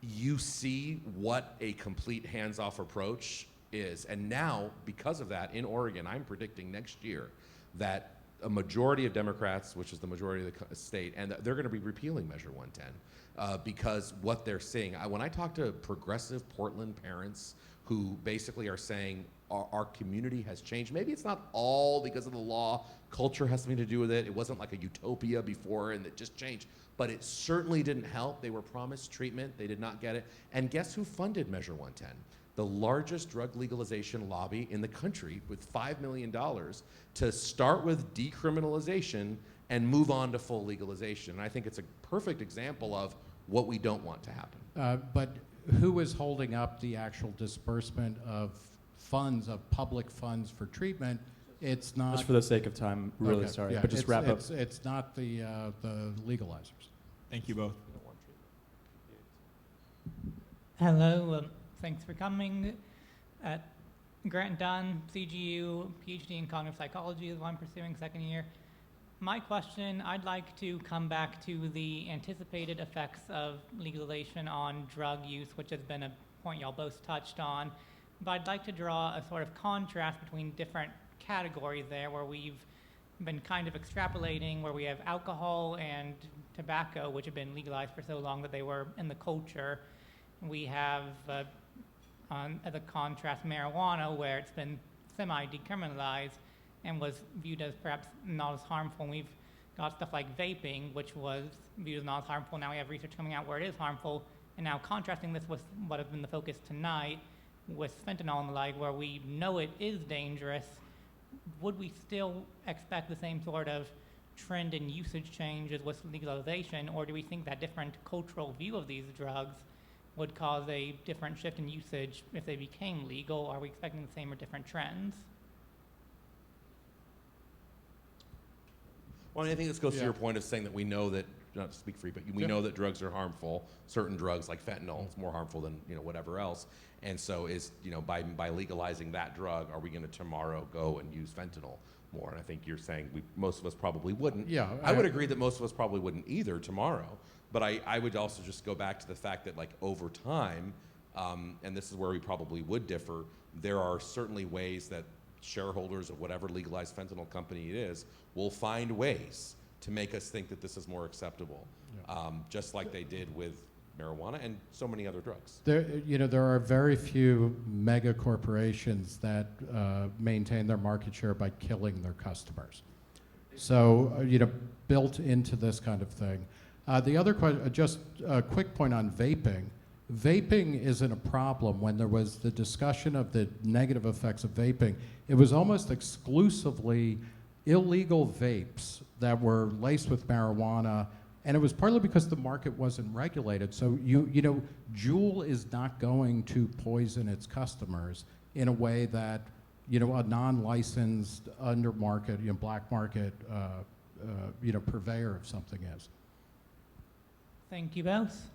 you see what a complete hands-off approach is. And now, because of that, in Oregon, I'm predicting next year that a majority of Democrats, which is the majority of the state, and they're going to be repealing Measure 110 because what they're seeing. When I talk to progressive Portland parents who basically are saying our community has changed, maybe it's not all because of the law, culture has something to do with it. It wasn't like a utopia before and it just changed, but it certainly didn't help. They were promised treatment, they did not get it. And guess who funded Measure 110? The largest drug legalization lobby in the country with $5 million to start with decriminalization and move on to full legalization. And I think it's a perfect example of what we don't want to happen. But who is holding up the actual disbursement of funds, of public funds for treatment? It's not. Just for the sake of time, really Okay, sorry, yeah, but just wrap up. It's not the legalizers. Thank you both. Hello, thanks for coming. Grant Dunn, CGU, PhD in cognitive psychology is what I'm pursuing, second year. My question, I'd like to come back to the anticipated effects of legalization on drug use, which has been a point y'all both touched on. But I'd like to draw a sort of contrast between different categories there where we've been kind of extrapolating, where we have alcohol and tobacco, which have been legalized for so long that they were in the culture. We have, as a contrast, marijuana, where it's been semi-decriminalized and was viewed as perhaps not as harmful. And we've got stuff like vaping, which was viewed as not as harmful. Now we have research coming out where it is harmful. And now contrasting this with what has been the focus tonight with fentanyl and the like, where we know it is dangerous, would we still expect the same sort of trend in usage changes with legalization, or do we think that different cultural view of these drugs would cause a different shift in usage if they became legal? Are we expecting the same or different trends? Well, I think this goes to Yeah. your point of saying that we know that, not to speak for you, but we Yeah. know that drugs are harmful. Certain drugs like fentanyl is more harmful than, whatever else. And so by legalizing that drug, are we going to tomorrow go and use fentanyl more? And I think you're saying most of us probably wouldn't. Yeah, I would agree that most of us probably wouldn't either tomorrow. But I would also just go back to the fact that, like, over time, and this is where we probably would differ, there are certainly ways that shareholders of whatever legalized fentanyl company it is will find ways to make us think that this is more acceptable, just like they did with marijuana and so many other drugs. There are very few mega corporations that maintain their market share by killing their customers. So, built into this kind of thing. The other question, just a quick point on vaping. Vaping isn't a problem. When there was the discussion of the negative effects of vaping, it was almost exclusively illegal vapes that were laced with marijuana, and it was partly because the market wasn't regulated. So Juul is not going to poison its customers in a way that a non-licensed undermarket, black market, purveyor of something is. Thank you both.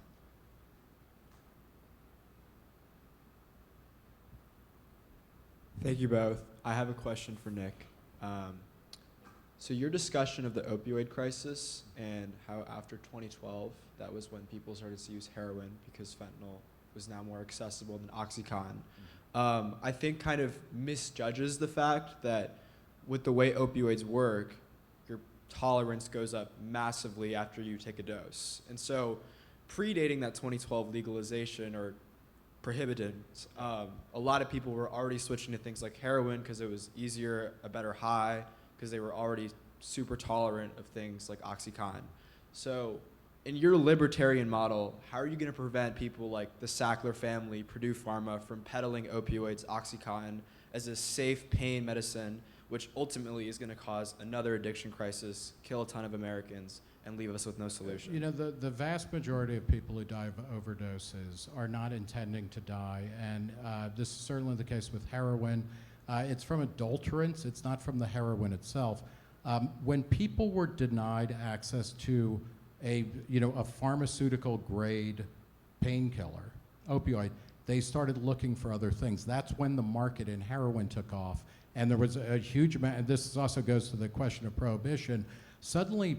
Thank you both. I have a question for Nick. So your discussion of the opioid crisis and how after 2012, that was when people started to use heroin because fentanyl was now more accessible than OxyContin, I think kind of misjudges the fact that with the way opioids work, your tolerance goes up massively after you take a dose. And so predating that 2012 legalization or prohibitions, a lot of people were already switching to things like heroin because it was easier, a better high, because they were already super tolerant of things like OxyContin. So in your libertarian model, how are you going to prevent people like the Sackler family, Purdue Pharma, from peddling opioids, OxyContin, as a safe pain medicine, which ultimately is going to cause another addiction crisis, kill a ton of Americans, and leave us with no solution? The vast majority of people who die of overdoses are not intending to die, and this is certainly the case with heroin. It's from adulterants. It's not from the heroin itself. When people were denied access to a pharmaceutical grade painkiller, opioid, they started looking for other things. That's when the market in heroin took off, and there was a huge amount. And this also goes to the question of prohibition. Suddenly,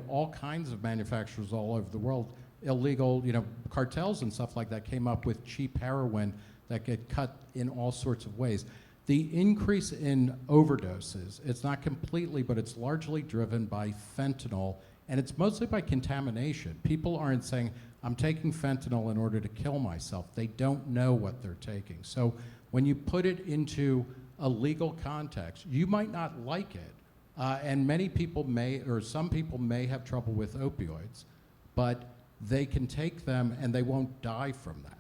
all kinds of manufacturers all over the world, illegal, cartels and stuff like that, came up with cheap heroin that get cut in all sorts of ways. The increase in overdoses, it's not completely, but it's largely driven by fentanyl, and it's mostly by contamination. People aren't saying, I'm taking fentanyl in order to kill myself. They don't know what they're taking. So when you put it into a legal context, you might not like it, and many people may, or some people may have trouble with opioids, but they can take them and they won't die from that.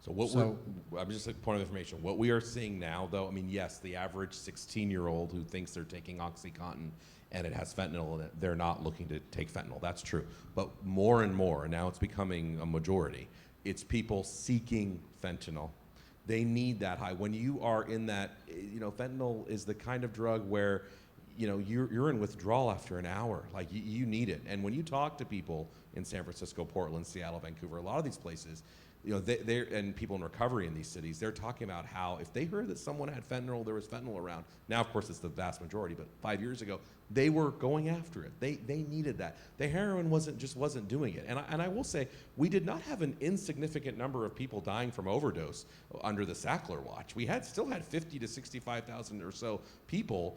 So I'm just a point of information. What we are seeing now, though, yes, the average 16-year-old who thinks they're taking OxyContin and it has fentanyl in it, they're not looking to take fentanyl. That's true. But more and more, and now it's becoming a majority, It's people seeking fentanyl. They need that high. When you are in that, fentanyl is the kind of drug where, you're in withdrawal after an hour. Like you need it. And when you talk to people in San Francisco, Portland, Seattle, Vancouver, a lot of these places, they're and people in recovery in these cities, they're talking about how if they heard that someone had fentanyl, there was fentanyl around. Now, of course, it's the vast majority, but 5 years ago, they were going after it. They needed that. The heroin wasn't doing it. And I will say, we did not have an insignificant number of people dying from overdose under the Sackler watch. We still had 50 to 65,000 or so people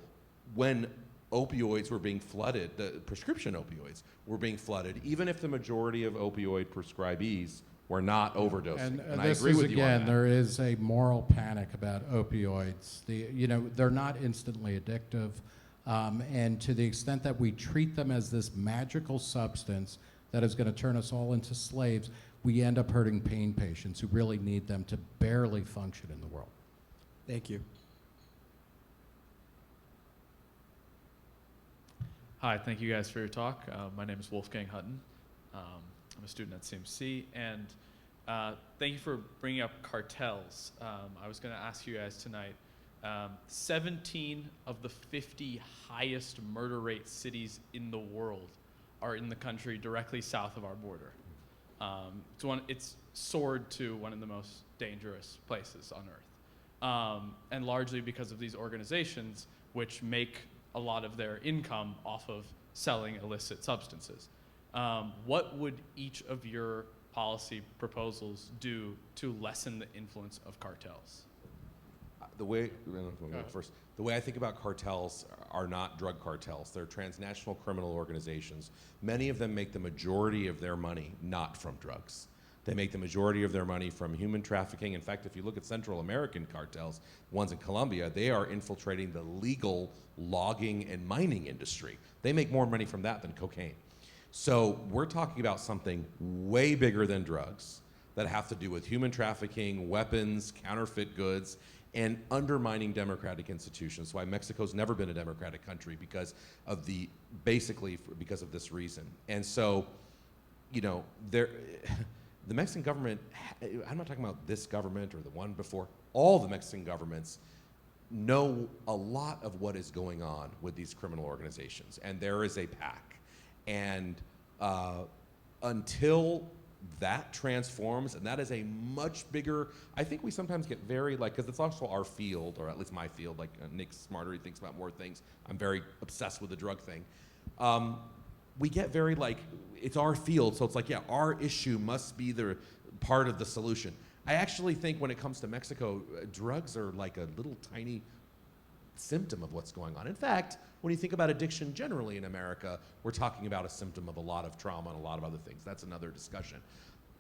when opioids were being flooded, the prescription opioids were being flooded, even if the majority of opioid prescribees were not overdosing. And I this agree is, with you on again, that. there is a moral panic about opioids. They're not instantly addictive. And to the extent that we treat them as this magical substance that is going to turn us all into slaves, we end up hurting pain patients who really need them to barely function in the world. Thank you. Hi, thank you guys for your talk. My name is Wolfgang Hutton. I'm a student at CMC, and thank you for bringing up cartels. I was going to ask you guys tonight, 17 of the 50 highest murder rate cities in the world are in the country directly south of our border. It's soared to one of the most dangerous places on earth. And largely because of these organizations which make a lot of their income off of selling illicit substances. What would each of your policy proposals do to lessen the influence of cartels? The way I think about cartels are not drug cartels. They're transnational criminal organizations. Many of them make the majority of their money not from drugs. They make the majority of their money from human trafficking. In fact, if you look at Central American cartels, ones in Colombia, they are infiltrating the legal logging and mining industry. They make more money from that than cocaine. So we're talking about something way bigger than drugs that have to do with human trafficking, weapons, counterfeit goods, and undermining democratic institutions. That's why Mexico's never been a democratic country, because of because of this reason. And so, the Mexican government, I'm not talking about this government or the one before, all the Mexican governments know a lot of what is going on with these criminal organizations, and there is a pack. And until that transforms, and that is a much bigger, I think we sometimes get very because it's also our field, or at least my field, Nick's smarter, he thinks about more things. I'm very obsessed with the drug thing. We get very it's our field, so it's our issue must be the part of the solution. I actually think when it comes to Mexico, drugs are like a little tiny symptom of what's going on. In fact, when you think about addiction generally in America, we're talking about a symptom of a lot of trauma and a lot of other things. That's another discussion.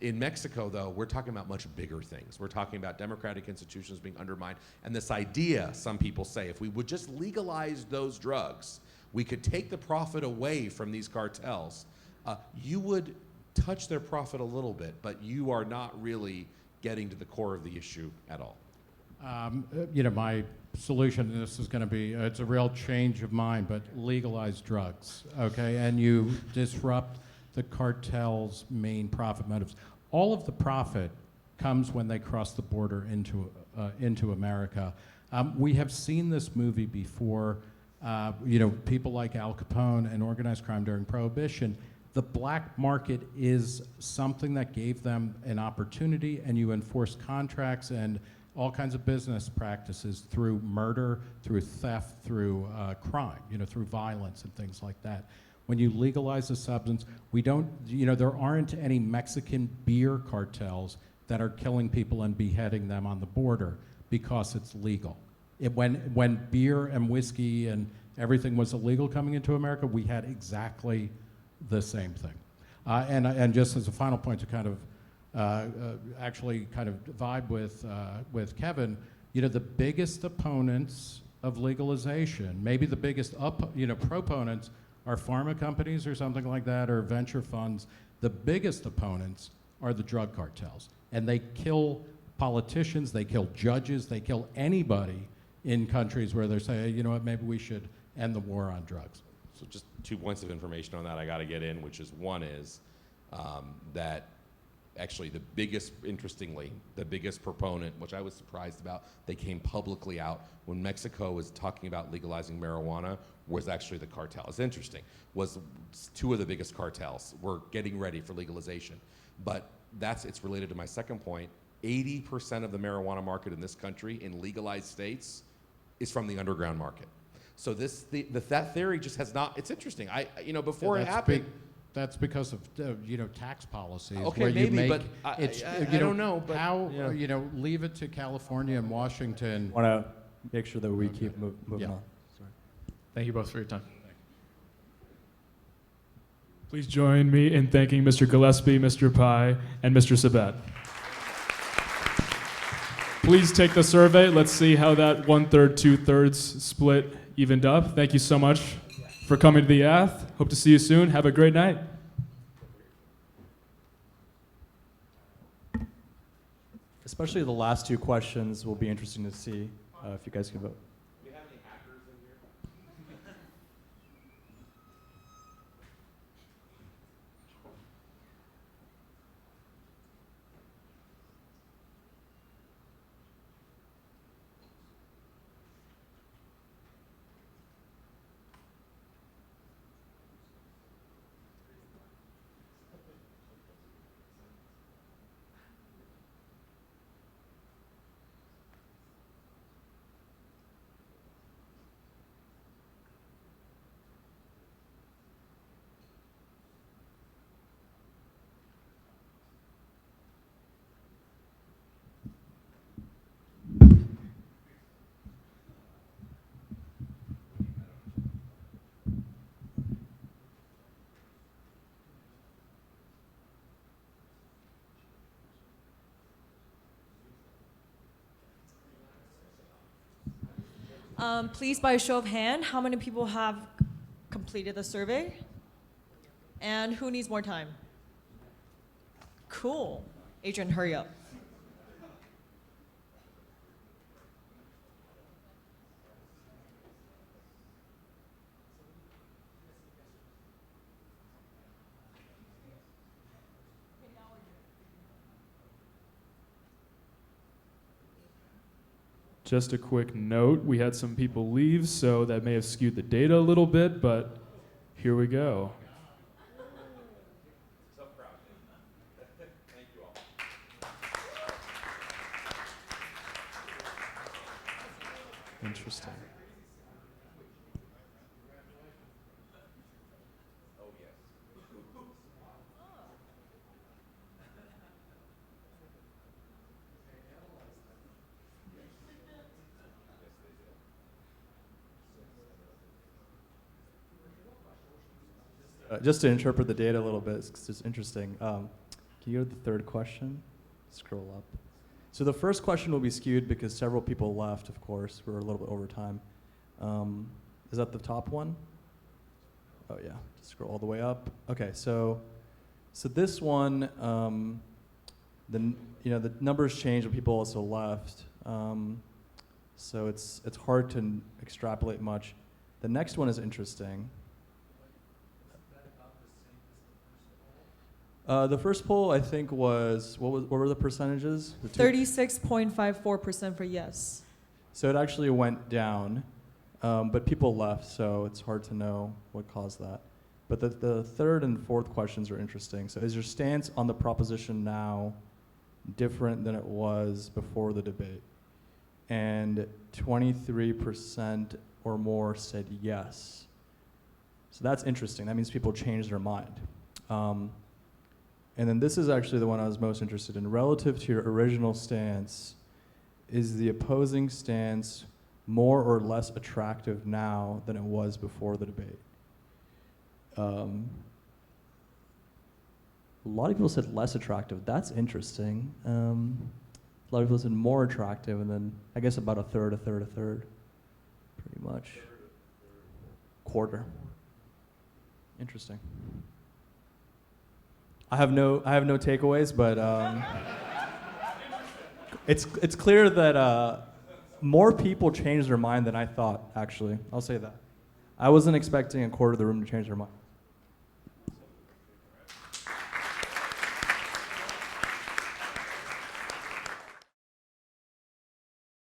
In Mexico, though, we're talking about much bigger things. We're talking about democratic institutions being undermined, and this idea, some people say, if we would just legalize those drugs, we could take the profit away from these cartels. You would touch their profit a little bit, but you are not really getting to the core of the issue at all. My solution to this is going to be, it's a real change of mind, but legalize drugs, okay? And you disrupt the cartel's main profit motives. All of the profit comes when they cross the border into America. We have seen this movie before. People like Al Capone and organized crime during Prohibition. The black market is something that gave them an opportunity, and you enforce contracts and all kinds of business practices through murder, through theft, through crime, through violence and things like that. When you legalize a substance, there aren't any Mexican beer cartels that are killing people and beheading them on the border because it's legal. When beer and whiskey and everything was illegal coming into America, we had exactly the same thing. And just as a final point to kind of vibe with Kevin, the biggest opponents of legalization, maybe the biggest proponents are pharma companies or something like that, or venture funds. The biggest opponents are the drug cartels, and they kill politicians, they kill judges, they kill anybody in countries where they're saying, maybe we should end the war on drugs. So just 2 points of information on that I got to get in, which is one is that actually interestingly, the biggest proponent, which I was surprised about, they came publicly out when Mexico was talking about legalizing marijuana, was actually the cartel. It's interesting, was two of the biggest cartels were getting ready for legalization. But it's related to my second point. 80% of the marijuana market in this country in legalized states is from the underground market. So that theory just has not, it's interesting. Before it happened. That's because of tax policies. Okay, where maybe, you make, but I don't know. But how yeah. Leave it to California and Washington. Want to make sure that we keep moving Yeah. on. Sorry. Thank you both for your time. Please join me in thanking Mr. Gillespie, Mr. Pai, and Mr. Sabet. Please take the survey. Let's see how that 1/3, 2/3 split evened up. Thank you so much for coming to the Ath. Hope to see you soon. Have a great night. Especially the last two questions will be interesting to see if you guys can vote. Do we have any hackers in here? Please, by a show of hand, how many people have completed the survey? And who needs more time? Cool. Adrian, hurry up. Just a quick note, we had some people leave, so that may have skewed the data a little bit, but here we go. Thank you all. Interesting. Oh, yes. Just to interpret the data a little bit, it's just interesting. Can you go to the third question? Scroll up. So the first question will be skewed because several people left, of course. We're a little bit over time. Is that the top one? Oh yeah, just scroll all the way up. Okay, so this one, the numbers changed, but people also left. So it's hard to extrapolate much. The next one is interesting. The first poll, I think, was what were the percentages? 36.54% for yes. So it actually went down, but people left, so it's hard to know what caused that. But the third and fourth questions are interesting. So is your stance on the proposition now different than it was before the debate? And 23% or more said yes. So that's interesting. That means people changed their mind. And then this is actually the one I was most interested in. Relative to your original stance, is the opposing stance more or less attractive now than it was before the debate? A lot of people said less attractive. That's interesting. A lot of people said more attractive, and then I guess about a third, pretty much. Quarter. Interesting. I have no takeaways, but it's clear that more people changed their mind than I thought. Actually, I'll say that. I wasn't expecting a quarter of the room to change their mind.